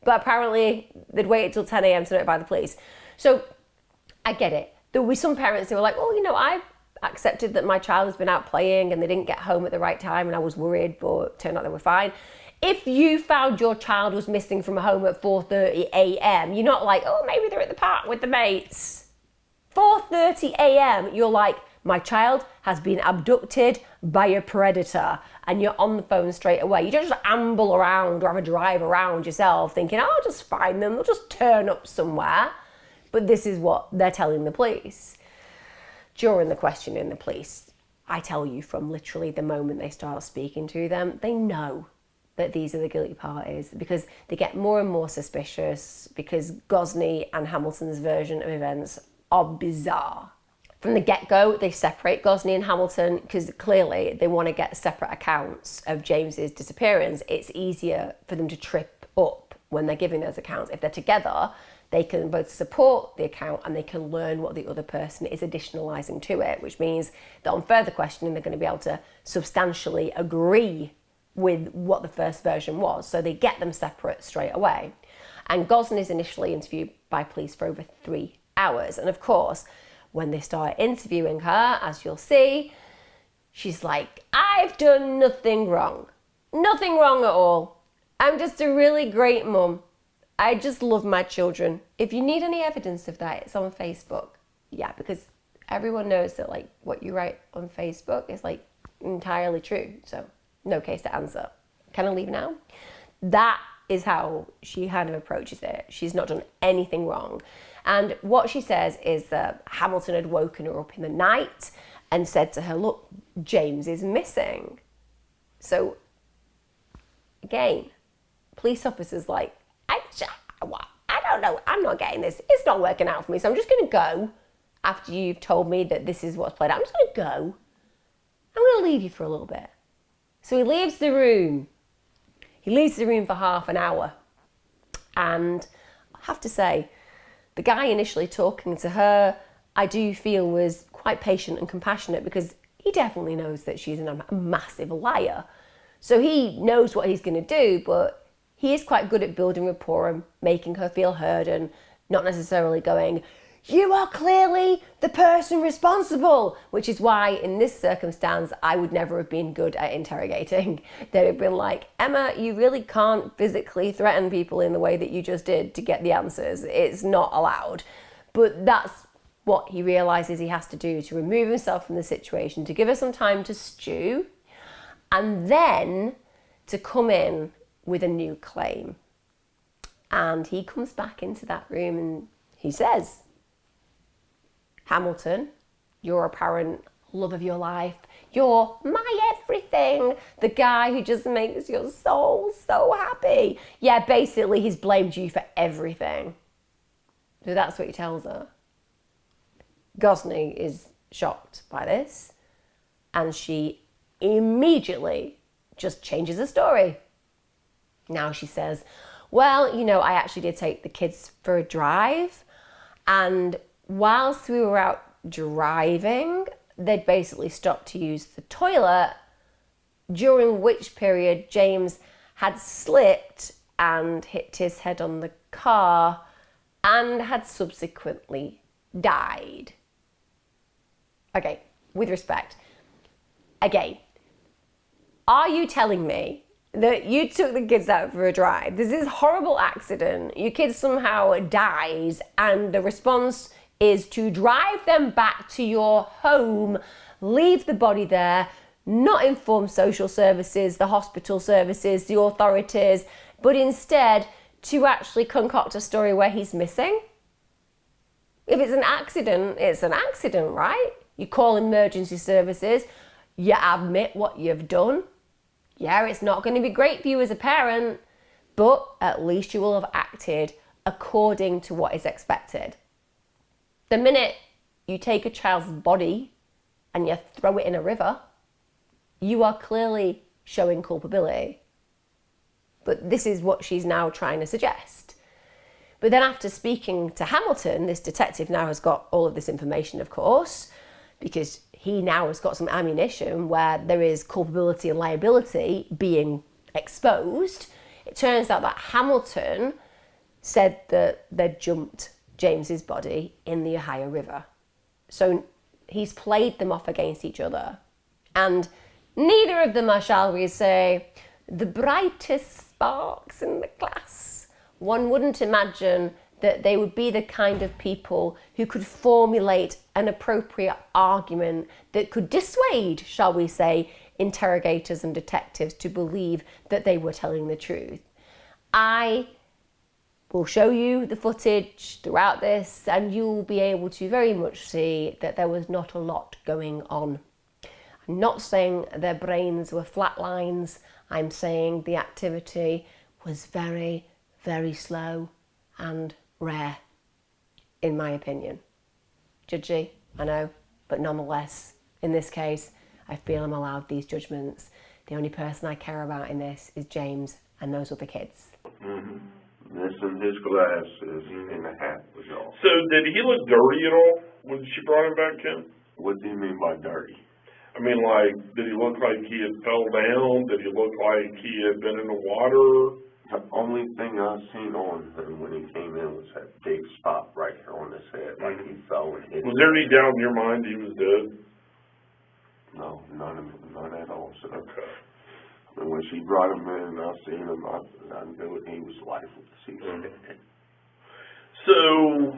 but apparently they'd waited till 10 a.m. to notify the police. So I get it. There were some parents who were like, I accepted that my child has been out playing and they didn't get home at the right time and I was worried, but it turned out they were fine. If you found your child was missing from home at 4:30 a.m., you're not like, maybe they're at the park with the mates. 4:30 a.m., you're like, my child has been abducted by a predator, and you're on the phone straight away. You don't just amble around or have a drive around yourself thinking, I'll just find them, they'll just turn up somewhere. But this is what they're telling the police. During the questioning, the police, I tell you, from literally the moment they start speaking to them, they know that these are the guilty parties, because they get more and more suspicious, because Gosney and Hamilton's version of events are bizarre. From the get-go, they separate Gosney and Hamilton because clearly they want to get separate accounts of James's disappearance. It's easier for them to trip up when they're giving those accounts. If they're together, they can both support the account and they can learn what the other person is additionalizing to it, which means that on further questioning, they're going to be able to substantially agree with what the first version was. So they get them separate straight away. And Gosney is initially interviewed by police for over 3 hours. And of course, when they start interviewing her, as you'll see, she's like, I've done nothing wrong. Nothing wrong at all. I'm just a really great mum. I just love my children. If you need any evidence of that, it's on Facebook. Yeah, because everyone knows that what you write on Facebook is entirely true. So no case to answer. Can I leave now? That is how she kind of approaches it. She's not done anything wrong. And what she says is that Hamilton had woken her up in the night and said to her, look, James is missing. So again, police officers I don't know, I'm not getting this. It's not working out for me. So I'm just going to go after you've told me that this is what's played out. I'm just going to go. I'm going to leave you for a little bit. So he leaves the room. He leaves the room for half an hour. And I have to say, the guy initially talking to her, I do feel was quite patient and compassionate, because he definitely knows that she's a massive liar. So he knows what he's going to do, but he is quite good at building rapport and making her feel heard and not necessarily going, you are clearly the person responsible, which is why in this circumstance, I would never have been good at interrogating. They'd have been like, Emma, you really can't physically threaten people in the way that you just did to get the answers. It's not allowed. But that's what he realizes he has to do to remove himself from the situation, to give her some time to stew, and then to come in with a new claim. And he comes back into that room and he says, Hamilton, your apparent love of your life, you're my everything, the guy who just makes your soul so happy. Yeah, basically he's blamed you for everything. So that's what he tells her. Gosney is shocked by this, and she immediately just changes the story. Now she says, well, you know, I actually did take the kids for a drive, and whilst we were out driving, they'd basically stopped to use the toilet, during which period James had slipped and hit his head on the car and had subsequently died. Okay, with respect, again, are you telling me that you took the kids out for a drive? There's this horrible accident, your kid somehow dies, and the response is to drive them back to your home, leave the body there, not inform social services, the hospital services, the authorities, but instead to actually concoct a story where he's missing? If it's an accident, right? You call emergency services, you admit what you've done. Yeah, it's not going to be great for you as a parent, but at least you will have acted according to what is expected. The minute you take a child's body and you throw it in a river, you are clearly showing culpability. But this is what she's now trying to suggest. But then after speaking to Hamilton, this detective now has got all of this information, of course, because he now has got some ammunition where there is culpability and liability being exposed. It turns out that Hamilton said that they'd jumped James's body in the Ohio River. So he's played them off against each other. And neither of them are, shall we say, the brightest sparks in the class. One wouldn't imagine that they would be the kind of people who could formulate an appropriate argument that could dissuade, shall we say, interrogators and detectives to believe that they were telling the truth. I will show you the footage throughout this, and you'll be able to very much see that there was not a lot going on. I'm not saying their brains were flat lines. I'm saying the activity was very, very slow and rare, in my opinion. Judgy, I know, but nonetheless, in this case, I feel I'm allowed these judgments. The only person I care about in this is James and those other kids. Mm-hmm. Missing his glasses and a hat was all. So did he look dirty at all when she brought him back in? What do you mean by dirty? I mean, like, did he look like he had fell down? Did he look like he had been in the water? The only thing I seen on him when he came in was that big spot right here on his head, like he fell and hit. Was there any doubt in your mind he was dead? No, none at all, sir. Okay. And when she brought him in and I seen him, I knew it, he was lifeless. He was dead. So,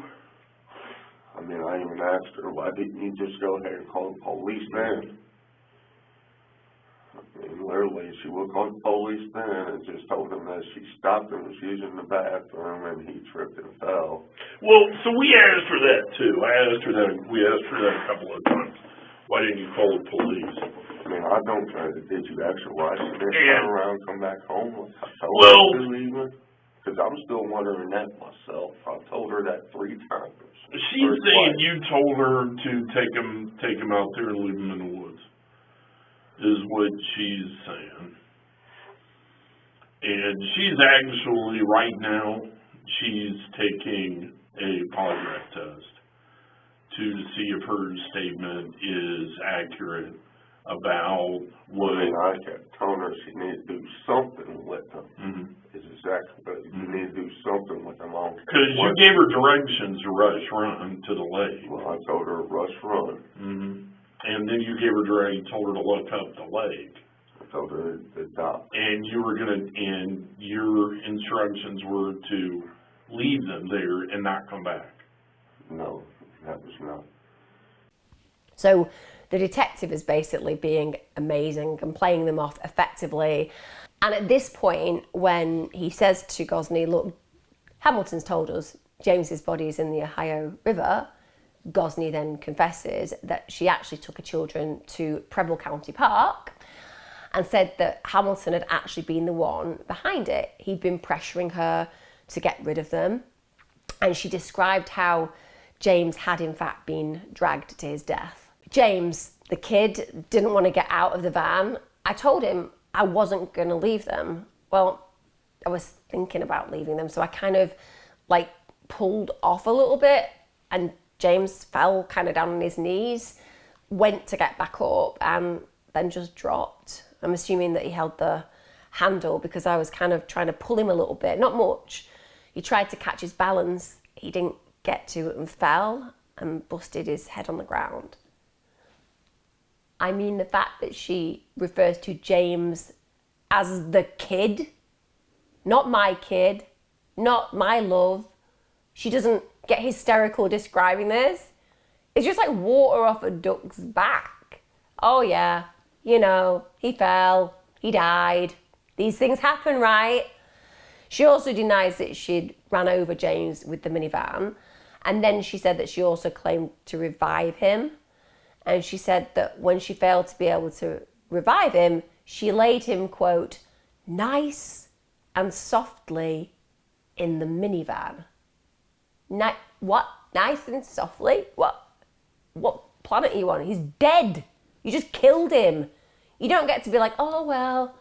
I mean, I even asked her, why didn't you just go ahead and call the police then? I mean, literally, she would call the police then and just told him that she stopped and was using the bathroom and he tripped and fell. well, so we asked her that too. We asked her that a couple of times. Why didn't you call the police? I mean, I don't know. Did you actually watch it? Turn around, come back home? I told Well, her to even. Because I'm still wondering that myself. I told her that 3 times. she's saying you told her to take him out there and leave him in the woods, is what she's saying. And she's actually, right now, she's taking a polygraph test to see if her statement is accurate about what? I kept telling her she needed to do something with them. Mm-hmm. Is exactly, but you need to do something with them all. Because you gave her directions to rush run to the lake. Well, I told her rush run. Mm-hmm. And then you gave her directions, told her to look up the lake. I told her to dock. And and your instructions were to leave them there and not come back. No, that was not. So the detective is basically being amazing and playing them off effectively. And at this point, when he says to Gosney, look, Hamilton's told us James's body is in the Ohio River, Gosney then confesses that she actually took her children to Preble County Park and said that Hamilton had actually been the one behind it. He'd been pressuring her to get rid of them. And she described how James had in fact been dragged to his death. James, the kid, didn't want to get out of the van. I told him I wasn't going to leave them. Well, I was thinking about leaving them, so I kind of pulled off a little bit, and James fell kind of down on his knees, went to get back up, and then just dropped. I'm assuming that he held the handle because I was kind of trying to pull him a little bit, not much. He tried to catch his balance. He didn't get to it and fell and busted his head on the ground. I mean, the fact that she refers to James as the kid, not my kid, not my love. She doesn't get hysterical describing this. It's just like water off a duck's back. Oh yeah, he fell, he died. These things happen, right? She also denies that she'd ran over James with the minivan. And then she said that she also claimed to revive him. And she said that when she failed to be able to revive him, she laid him, quote, nice and softly in the minivan. What? Nice and softly? What planet are you on? He's dead. You just killed him. You don't get to be like, oh, well,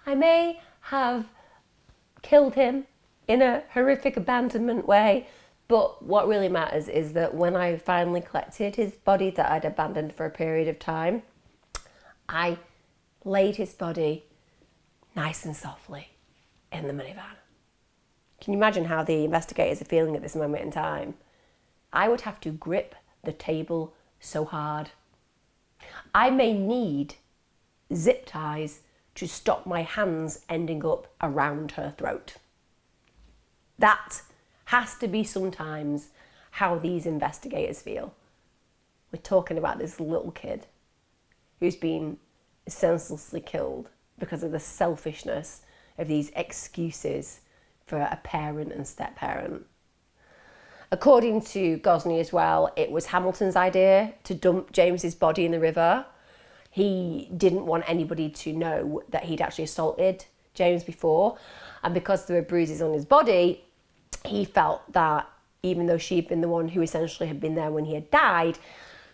I may have killed him in a horrific abandonment way. But what really matters is that when I finally collected his body that I'd abandoned for a period of time, I laid his body nice and softly in the minivan. Can you imagine how the investigators are feeling at this moment in time? I would have to grip the table so hard. I may need zip ties to stop my hands ending up around her throat. That has to be sometimes how these investigators feel. We're talking about this little kid who's been senselessly killed because of the selfishness of these excuses for a parent and step-parent. According to Gosney as well, it was Hamilton's idea to dump James's body in the river. He didn't want anybody to know that he'd actually assaulted James before, and because there were bruises on his body, he felt that even though she'd been the one who essentially had been there when he had died,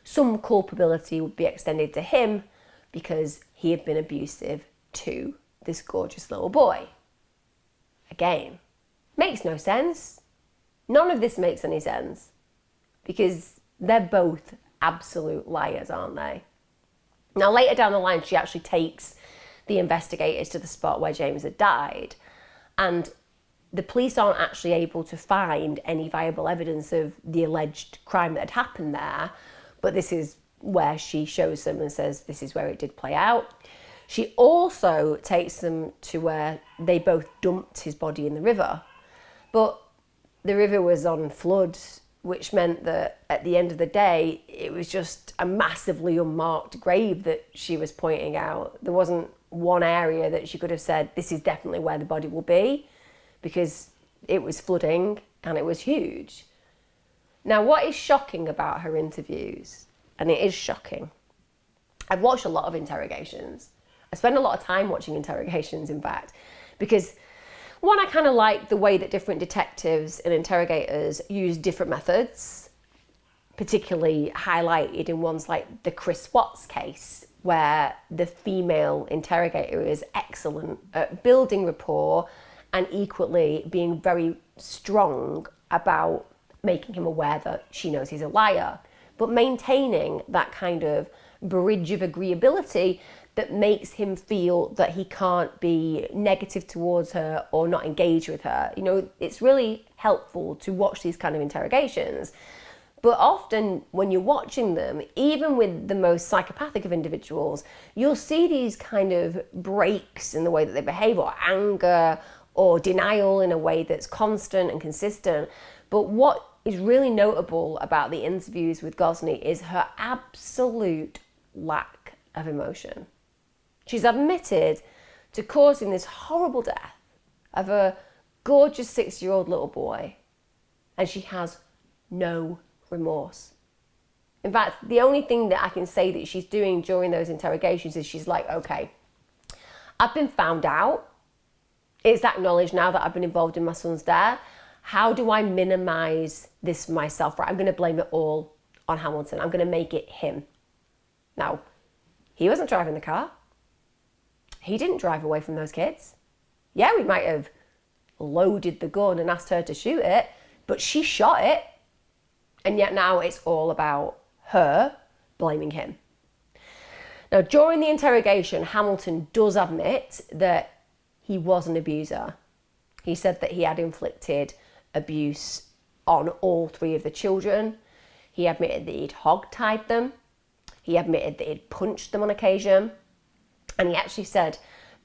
some culpability would be extended to him because he had been abusive to this gorgeous little boy. Again, makes no sense. None of this makes any sense because they're both absolute liars, aren't they? Now, later down the line, she actually takes the investigators to the spot where James had died, and the police aren't actually able to find any viable evidence of the alleged crime that had happened there, but this is where she shows them and says this is where it did play out. She also takes them to where they both dumped his body in the river, but the river was on flood, which meant that at the end of the day, it was just a massively unmarked grave that she was pointing out. There wasn't one area that she could have said, this is definitely where the body will be, because it was flooding and it was huge. Now, what is shocking about her interviews, and it is shocking, I've watched a lot of interrogations. I spend a lot of time watching interrogations, in fact, because one, I kind of like the way that different detectives and interrogators use different methods, particularly highlighted in ones like the Chris Watts case, where the female interrogator is excellent at building rapport and equally being very strong about making him aware that she knows he's a liar, but maintaining that kind of bridge of agreeability that makes him feel that he can't be negative towards her or not engage with her. You know, it's really helpful to watch these kind of interrogations. But often when you're watching them, even with the most psychopathic of individuals, you'll see these kind of breaks in the way that they behave, or anger, or denial in a way that's constant and consistent. But what is really notable about the interviews with Gosney is her absolute lack of emotion. She's admitted to causing this horrible death of a gorgeous 6-year-old little boy, and she has no remorse. In fact, the only thing that I can say that she's doing during those interrogations is she's like, okay, I've been found out. It's acknowledged now that I've been involved in my son's death. How do I minimize this myself? Right, I'm going to blame it all on Hamilton. I'm going to make it him. Now, he wasn't driving the car. He didn't drive away from those kids. Yeah, we might have loaded the gun and asked her to shoot it, but she shot it. And yet now it's all about her blaming him. Now, during the interrogation, Hamilton does admit that he was an abuser. He said that he had inflicted abuse on all 3 of the children. He admitted that he'd hogtied them. He admitted that he'd punched them on occasion. And he actually said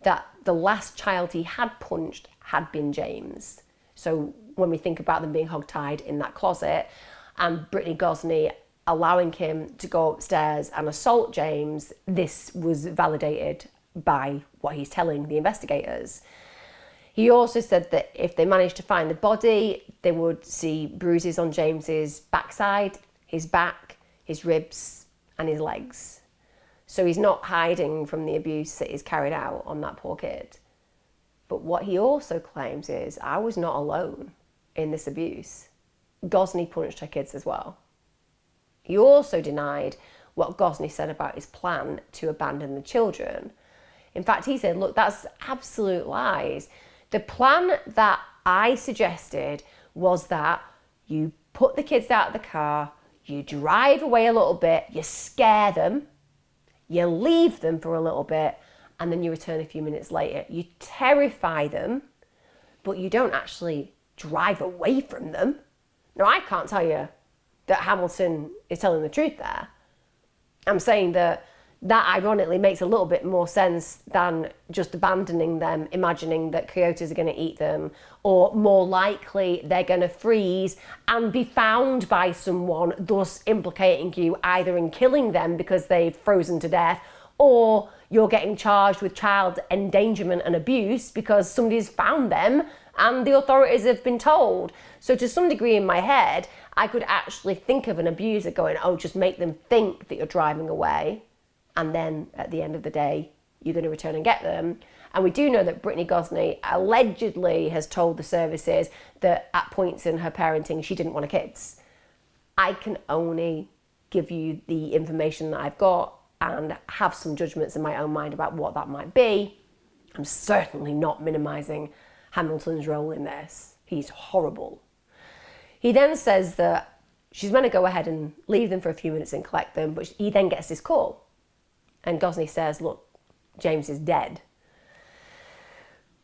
that the last child he had punched had been James. So when we think about them being hogtied in that closet, and Brittany Gosney allowing him to go upstairs and assault James, this was validated by what he's telling the investigators. He also said that if they managed to find the body, they would see bruises on James's backside, his back, his ribs, and his legs. So he's not hiding from the abuse that is carried out on that poor kid. But what he also claims is, I was not alone in this abuse. Gosney punched her kids as well. He also denied what Gosney said about his plan to abandon the children. In fact, he said, look, that's absolute lies. The plan that I suggested was that you put the kids out of the car, you drive away a little bit, you scare them, you leave them for a little bit, and then you return a few minutes later. You terrify them, but you don't actually drive away from them. Now, I can't tell you that Hamilton is telling the truth there. I'm saying that ironically makes a little bit more sense than just abandoning them, imagining that coyotes are going to eat them, or more likely they're going to freeze and be found by someone, thus implicating you either in killing them because they've frozen to death, or you're getting charged with child endangerment and abuse because somebody's found them and the authorities have been told. So to some degree in my head, I could actually think of an abuser going, oh, just make them think that you're driving away, and then at the end of the day, you're going to return and get them. And we do know that Brittany Gosney allegedly has told the services that at points in her parenting, she didn't want kids. I can only give you the information that I've got and have some judgments in my own mind about what that might be. I'm certainly not minimizing Hamilton's role in this. He's horrible. He then says that she's meant to go ahead and leave them for a few minutes and collect them, but he then gets this call. And Gosney says, look, James is dead.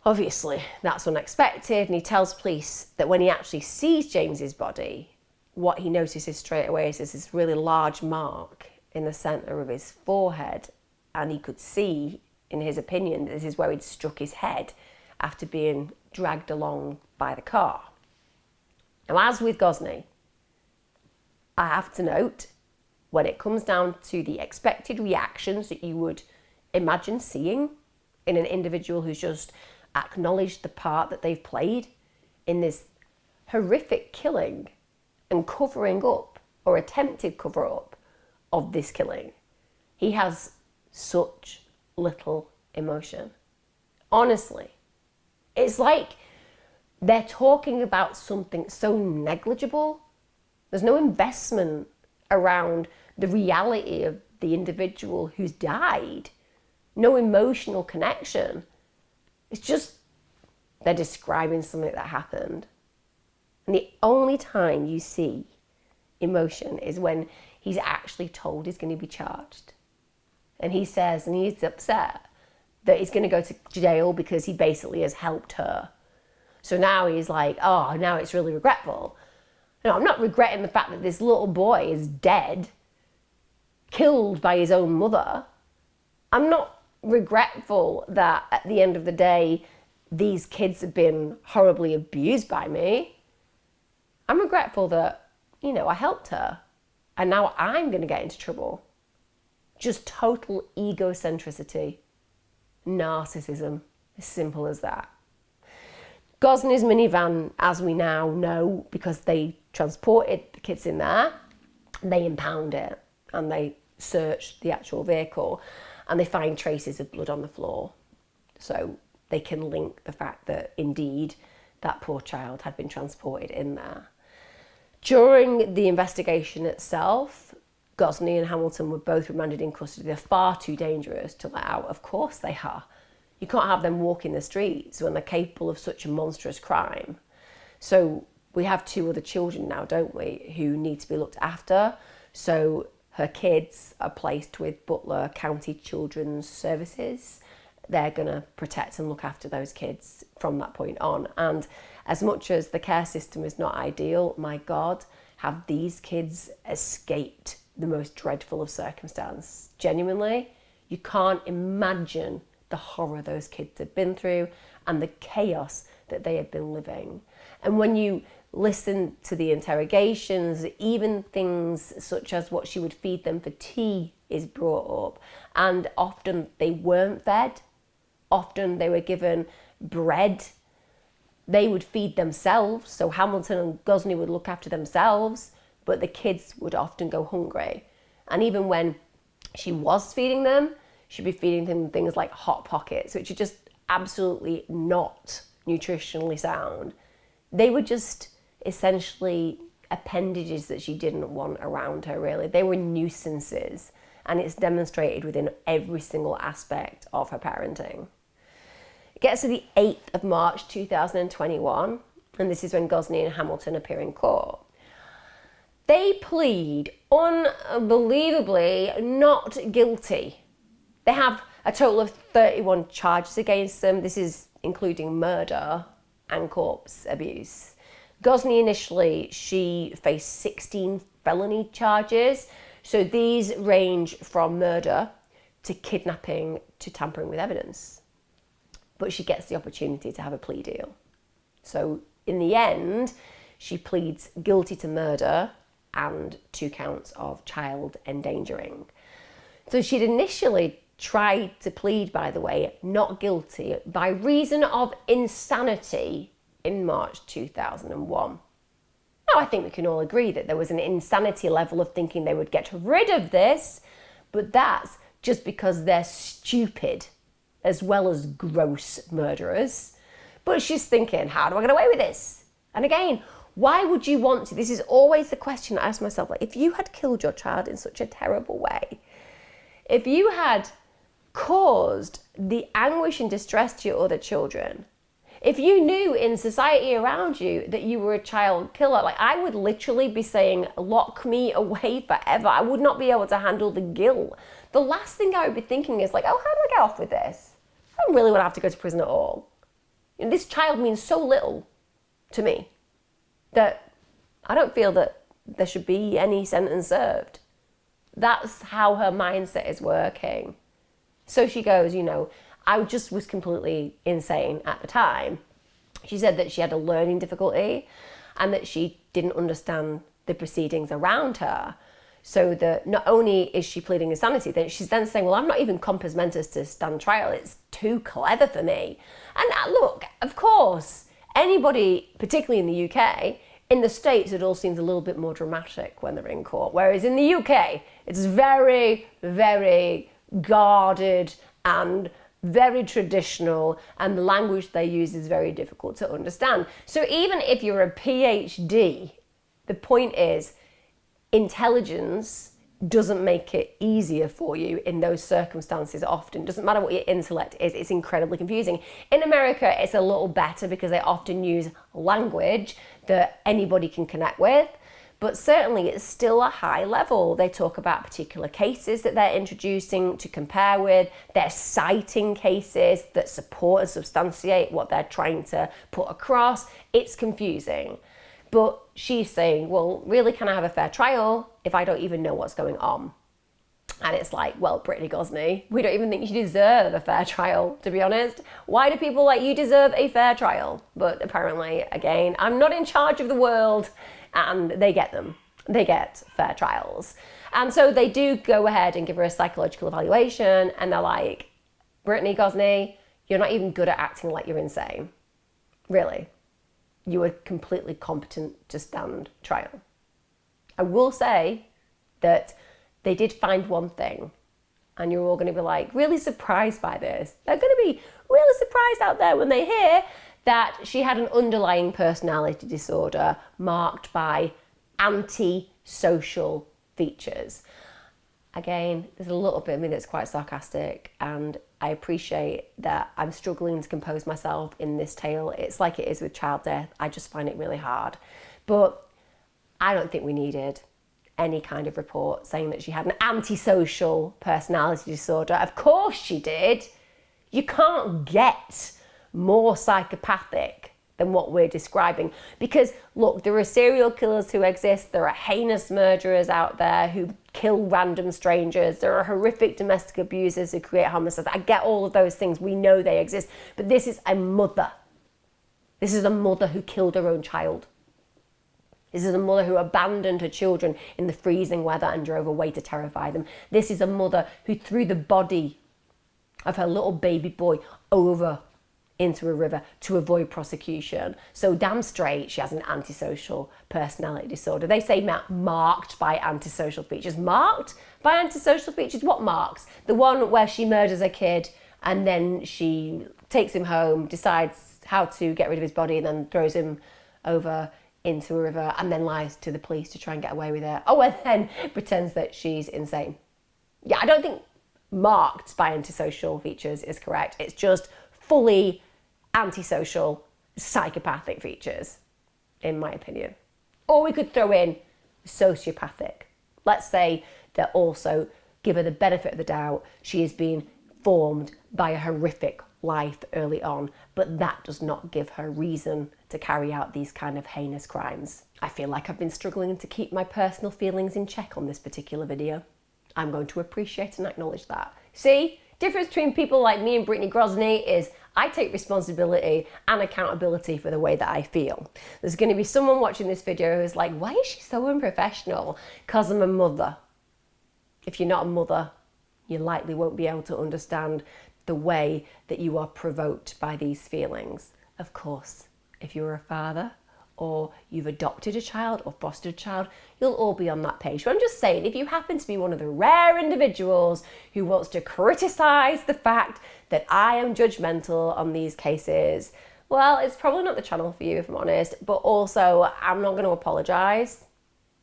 Obviously, that's unexpected, and he tells police that when he actually sees James's body, what he notices straight away is this really large mark in the centre of his forehead, and he could see, in his opinion, that this is where he'd struck his head after being dragged along by the car. Now, as with Gosney, I have to note, when it comes down to the expected reactions that you would imagine seeing in an individual who's just acknowledged the part that they've played in this horrific killing and covering up or attempted cover up of this killing, he has such little emotion. Honestly, it's like they're talking about something so negligible. There's no investment around the reality of the individual who's died. No emotional connection. It's just they're describing something that happened. And the only time you see emotion is when he's actually told he's going to be charged. And he says, and he's upset that he's going to go to jail because he basically has helped her. So now he's like, oh, now it's really regretful. No, I'm not regretting the fact that this little boy is dead, killed by his own mother. I'm not regretful that at the end of the day, these kids have been horribly abused by me. I'm regretful that, I helped her. And now I'm going to get into trouble. Just total egocentricity. Narcissism. As simple as that. Gosney's minivan, as we now know, because they transported the kids in there, they impound it and they search the actual vehicle and they find traces of blood on the floor. So they can link the fact that indeed that poor child had been transported in there. During the investigation itself, Gosney and Hamilton were both remanded in custody. They're far too dangerous to let out. Of course they are. You can't have them walking the streets when they're capable of such a monstrous crime. So we have 2 other children now, don't we, who need to be looked after. So her kids are placed with Butler County Children's Services. They're going to protect and look after those kids from that point on. And as much as the care system is not ideal, my God, have these kids escaped the most dreadful of circumstance. Genuinely, you can't imagine the horror those kids had been through and the chaos that they had been living. And when you listen to the interrogations, even things such as what she would feed them for tea is brought up. And often they weren't fed. Often they were given bread. They would feed themselves. So Hamilton and Gosney would look after themselves, but the kids would often go hungry. And even when she was feeding them, she'd be feeding them things like Hot Pockets, which are just absolutely not nutritionally sound. They were just essentially appendages that she didn't want around her, really. They were nuisances, and it's demonstrated within every single aspect of her parenting. It gets to the 8th of March 2021, and this is when Gosney and Hamilton appear in court. They plead unbelievably not guilty. They have a total of 31 charges against them. This is including murder and corpse abuse. Gosney initially, she faced 16 felony charges. So these range from murder to kidnapping to tampering with evidence. But she gets the opportunity to have a plea deal. So in the end, she pleads guilty to murder and 2 counts of child endangering. So she'd initially tried to plead, by the way, not guilty by reason of insanity in March 2001. Now, I think we can all agree that there was an insanity level of thinking they would get rid of this, but that's just because they're stupid as well as gross murderers. But she's thinking, how do I get away with this? And again, why would you want to? This is always the question I ask myself. Like, if you had killed your child in such a terrible way, if you had caused the anguish and distress to your other children, if you knew in society around you that you were a child killer, like, I would literally be saying, lock me away forever. I would not be able to handle the guilt. The last thing I would be thinking is like, oh, how do I get off with this? I don't really want to have to go to prison at all. This child means so little to me that I don't feel that there should be any sentence served. That's how her mindset is working. So she goes, I just was completely insane at the time. She said that she had a learning difficulty and that she didn't understand the proceedings around her. So that not only is she pleading insanity, then she's then saying, well, I'm not even compos mentis to stand trial. It's too clever for me. And look, of course, anybody, particularly in the UK, in the States, it all seems a little bit more dramatic when they're in court. Whereas in the UK, it's very, very guarded and very traditional, and the language they use is very difficult to understand. So even if you're a PhD, the point is, intelligence doesn't make it easier for you in those circumstances often. Doesn't matter what your intellect is, it's incredibly confusing. In America, it's a little better because they often use language that anybody can connect with. but certainly it's still a high level. They talk about particular cases that they're introducing to compare with. They're citing cases that support and substantiate what they're trying to put across. It's confusing. But she's saying, well, really, can I have a fair trial if I don't even know what's going on? And it's like, well, Brittany Gosney, we don't even think you deserve a fair trial, to be honest. Why do people like you deserve a fair trial? But apparently, again, I'm not in charge of the world, and they get them. They get fair trials. And so they do go ahead and give her a psychological evaluation, and they're like, Brittany Gosney, you're not even good at acting like you're insane. Really. You are completely competent to stand trial. I will say that they did find one thing, and you're all going to be like really surprised by this. They're going to be really surprised out there when they hear that she had an underlying personality disorder marked by antisocial features. Again, there's a little bit of me that's quite sarcastic, and I appreciate that I'm struggling to compose myself in this tale. It's like it is with child death. I just find it really hard. But I don't think we needed any kind of report saying that she had an antisocial personality disorder. Of course she did. You can't get more psychopathic than what we're describing. Because look, there are serial killers who exist. There are heinous murderers out there who kill random strangers. There are horrific domestic abusers who create homicides. I get all of those things. We know they exist. But this is a mother. This is a mother who killed her own child. This is a mother who abandoned her children in the freezing weather and drove away to terrify them. This is a mother who threw the body of her little baby boy over into a river to avoid prosecution. So damn straight, she has an antisocial personality disorder. They say marked by antisocial features. Marked by antisocial features? What marks? The one where she murders a kid and then she takes him home, decides how to get rid of his body, and then throws him over into a river and then lies to the police to try and get away with it. Oh, and then pretends that she's insane. Yeah, I don't think marked by antisocial features is correct. It's just fully antisocial, psychopathic features, in my opinion. Or we could throw in sociopathic. Let's say that also give her the benefit of the doubt. She is being formed by a horrific life early on, but that does not give her reason to carry out these kind of heinous crimes. I feel like I've been struggling to keep my personal feelings in check on this particular video. I'm going to appreciate and acknowledge that. See, difference between people like me and Brittany Gosney is I take responsibility and accountability for the way that I feel. There's going to be someone watching this video who's like, why is she so unprofessional? Because I'm a mother. If you're not a mother, you likely won't be able to understand the way that you are provoked by these feelings. Of course, if you're a father or you've adopted a child or fostered a child, you'll all be on that page. But I'm just saying, if you happen to be one of the rare individuals who wants to criticize the fact that I am judgmental on these cases, well, it's probably not the channel for you, if I'm honest. But also, I'm not going to apologize.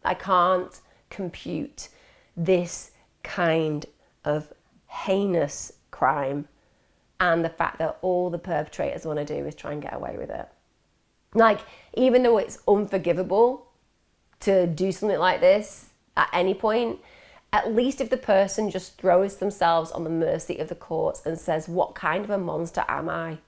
I can't compute this kind of heinous crime and the fact that all the perpetrators want to do is try and get away with it. Like, even though it's unforgivable to do something like this at any point, at least if the person just throws themselves on the mercy of the courts and says, what kind of a monster am I?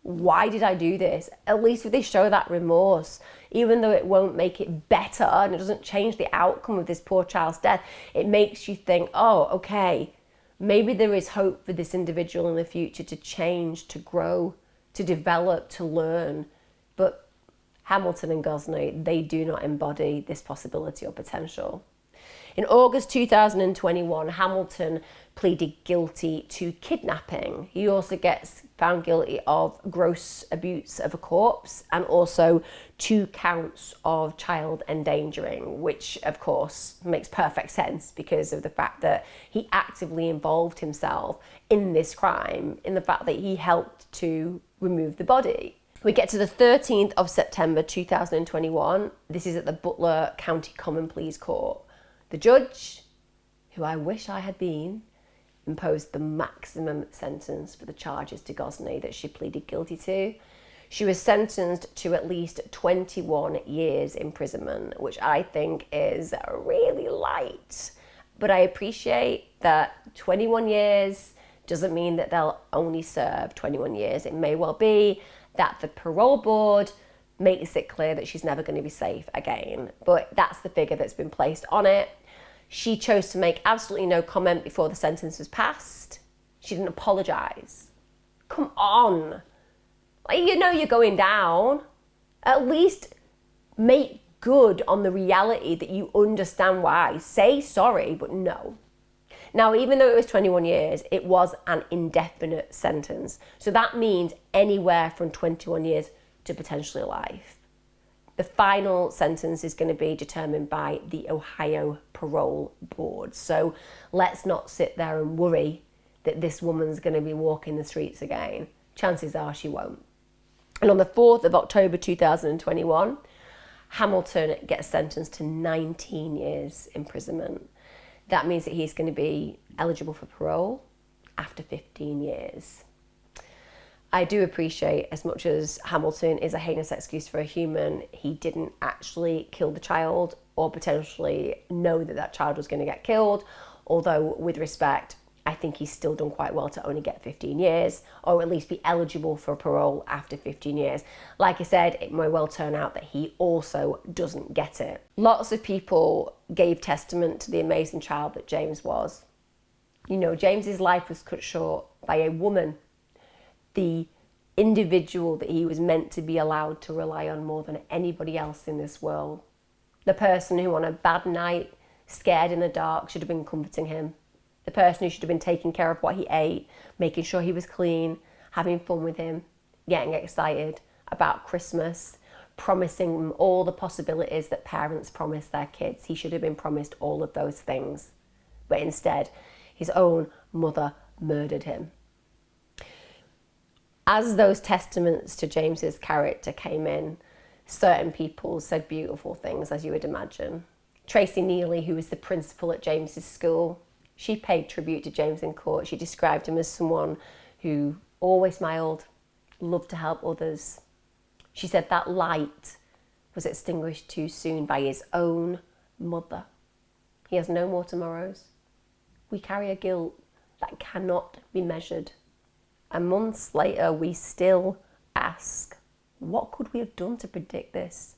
Why did I do this? At least if they show that remorse, even though it won't make it better and it doesn't change the outcome of this poor child's death, it makes you think, oh, okay, maybe there is hope for this individual in the future to change, to grow, to develop, to learn. But Hamilton and Gosney, they do not embody this possibility or potential. In August 2021, Hamilton pleaded guilty to kidnapping. He also gets found guilty of gross abuse of a corpse and also 2 counts of child endangering, which of course makes perfect sense because of the fact that he actively involved himself in this crime, in the fact that he helped to remove the body. We get to the 13th of September 2021. This is at the Butler County Common Pleas Court. The judge, who I wish I had been, imposed the maximum sentence for the charges to Gosney that she pleaded guilty to. She was sentenced to at least 21 years imprisonment, which I think is really light. But I appreciate that 21 years doesn't mean that they'll only serve 21 years. It may well be that the parole board makes it clear that she's never going to be safe again. But that's the figure that's been placed on it. She chose to make absolutely no comment before the sentence was passed. She didn't apologise. Come on. Like, you know you're going down. At least make good on the reality that you understand why. Say sorry, but no. Now, even though it was 21 years, it was an indefinite sentence. So that means anywhere from 21 years to potentially life. The final sentence is going to be determined by the Ohio Parole Board. So let's not sit there and worry that this woman's going to be walking the streets again. Chances are she won't. And on the 4th of October 2021, Hamilton gets sentenced to 19 years imprisonment. That means that he's going to be eligible for parole after 15 years. I do appreciate, as much as Hamilton is a heinous excuse for a human, he didn't actually kill the child or potentially know that that child was going to get killed. Although, with respect, I think he's still done quite well to only get 15 years, or at least be eligible for parole after 15 years. Like I said, it may well turn out that he also doesn't get it. Lots of people gave testament to the amazing child that James was. You know, James's life was cut short by a woman, the individual that he was meant to be allowed to rely on more than anybody else in this world. The person who on a bad night, scared in the dark, should have been comforting him. The person who should have been taking care of what he ate, making sure he was clean, having fun with him, getting excited about Christmas, promising him all the possibilities that parents promise their kids. He should have been promised all of those things. But instead, his own mother murdered him. As those testaments to James's character came in, certain people said beautiful things, as you would imagine. Tracy Neely, who was the principal at James's school, she paid tribute to James in court. She described him as someone who always smiled, loved to help others. She said that light was extinguished too soon by his own mother. He has no more tomorrows. We carry a guilt that cannot be measured. And months later, we still ask, what could we have done to predict this?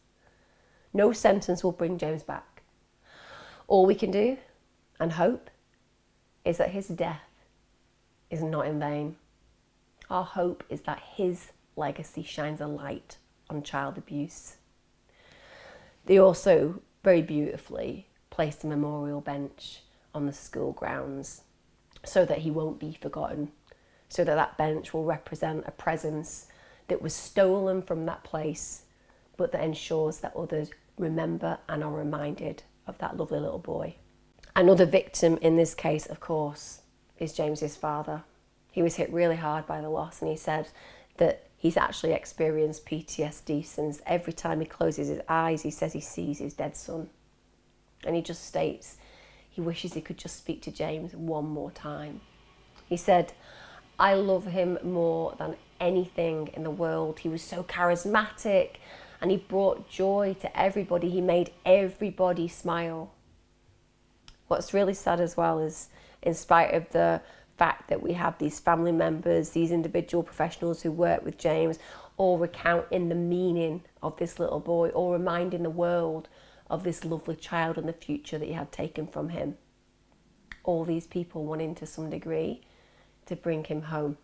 No sentence will bring James back. All we can do, and hope, is that his death is not in vain. Our hope is that his legacy shines a light on child abuse. They also, very beautifully, placed a memorial bench on the school grounds so that he won't be forgotten, so that that bench will represent a presence that was stolen from that place, but that ensures that others remember and are reminded of that lovely little boy. Another victim in this case, of course, is James's father. He was hit really hard by the loss, and he said that he's actually experienced PTSD since every time he closes his eyes, he says he sees his dead son. And he just states he wishes he could just speak to James one more time. He said, I love him more than anything in the world. He was so charismatic and he brought joy to everybody. He made everybody smile. What's really sad as well is, in spite of the fact that we have these family members, these individual professionals who work with James, all recounting the meaning of this little boy, all reminding the world of this lovely child and the future that he had taken from him. All these people wanting to some degree to bring him home.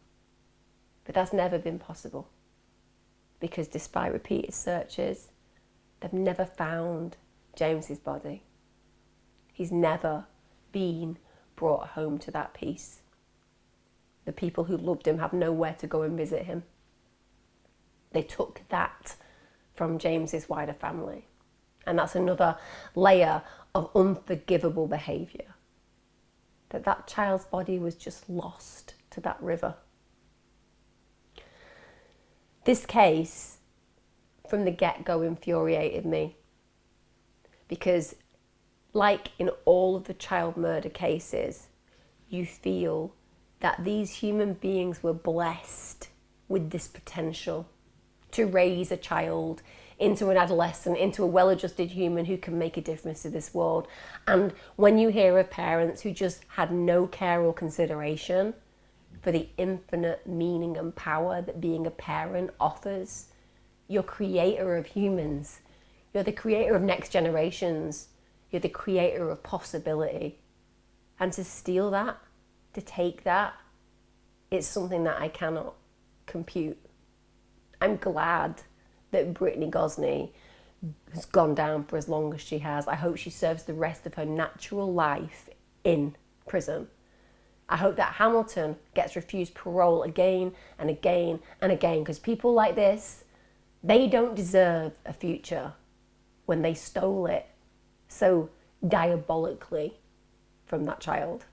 But that's never been possible, because despite repeated searches, they've never found James's body. He's never been brought home to that peace. The people who loved him have nowhere to go and visit him. They took that from James's wider family. And that's another layer of unforgivable behaviour. That child's body was just lost to that river. This case, from the get-go, infuriated me, because like in all of the child murder cases, you feel that these human beings were blessed with this potential to raise a child into an adolescent, into a well-adjusted human who can make a difference to this world. And when you hear of parents who just had no care or consideration for the infinite meaning and power that being a parent offers, you're creator of humans. You're the creator of next generations. You're the creator of possibility. And to steal that, to take that, it's something that I cannot compute. I'm glad that Brittany Gosney has gone down for as long as she has. I hope she serves the rest of her natural life in prison. I hope that Hamilton gets refused parole again and again and again, because people like this, they don't deserve a future when they stole it so diabolically from that child.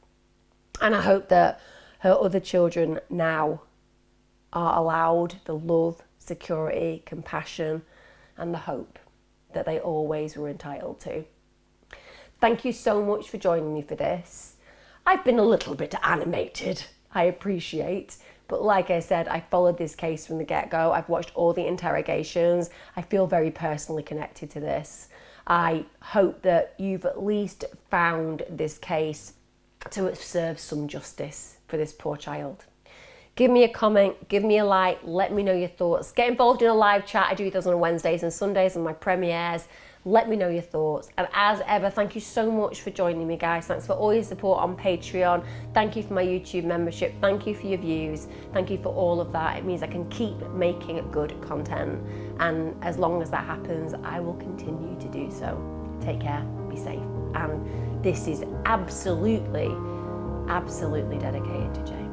And I hope that her other children now are allowed the love, security, compassion, and the hope that they always were entitled to. Thank you so much for joining me for this. I've been a little bit animated, I appreciate, but like I said, I followed this case from the get-go. I've watched all the interrogations. I feel very personally connected to this. I hope that you've at least found this case to serve some justice for this poor child. Give me a comment, give me a like, let me know your thoughts. Get involved in a live chat. I do those on Wednesdays and Sundays on my premieres. Let me know your thoughts. And as ever, thank you so much for joining me, guys. Thanks for all your support on Patreon. Thank you for my YouTube membership. Thank you for your views. Thank you for all of that. It means I can keep making good content. And as long as that happens, I will continue to do so. Take care, be safe. And this is absolutely dedicated to Jane.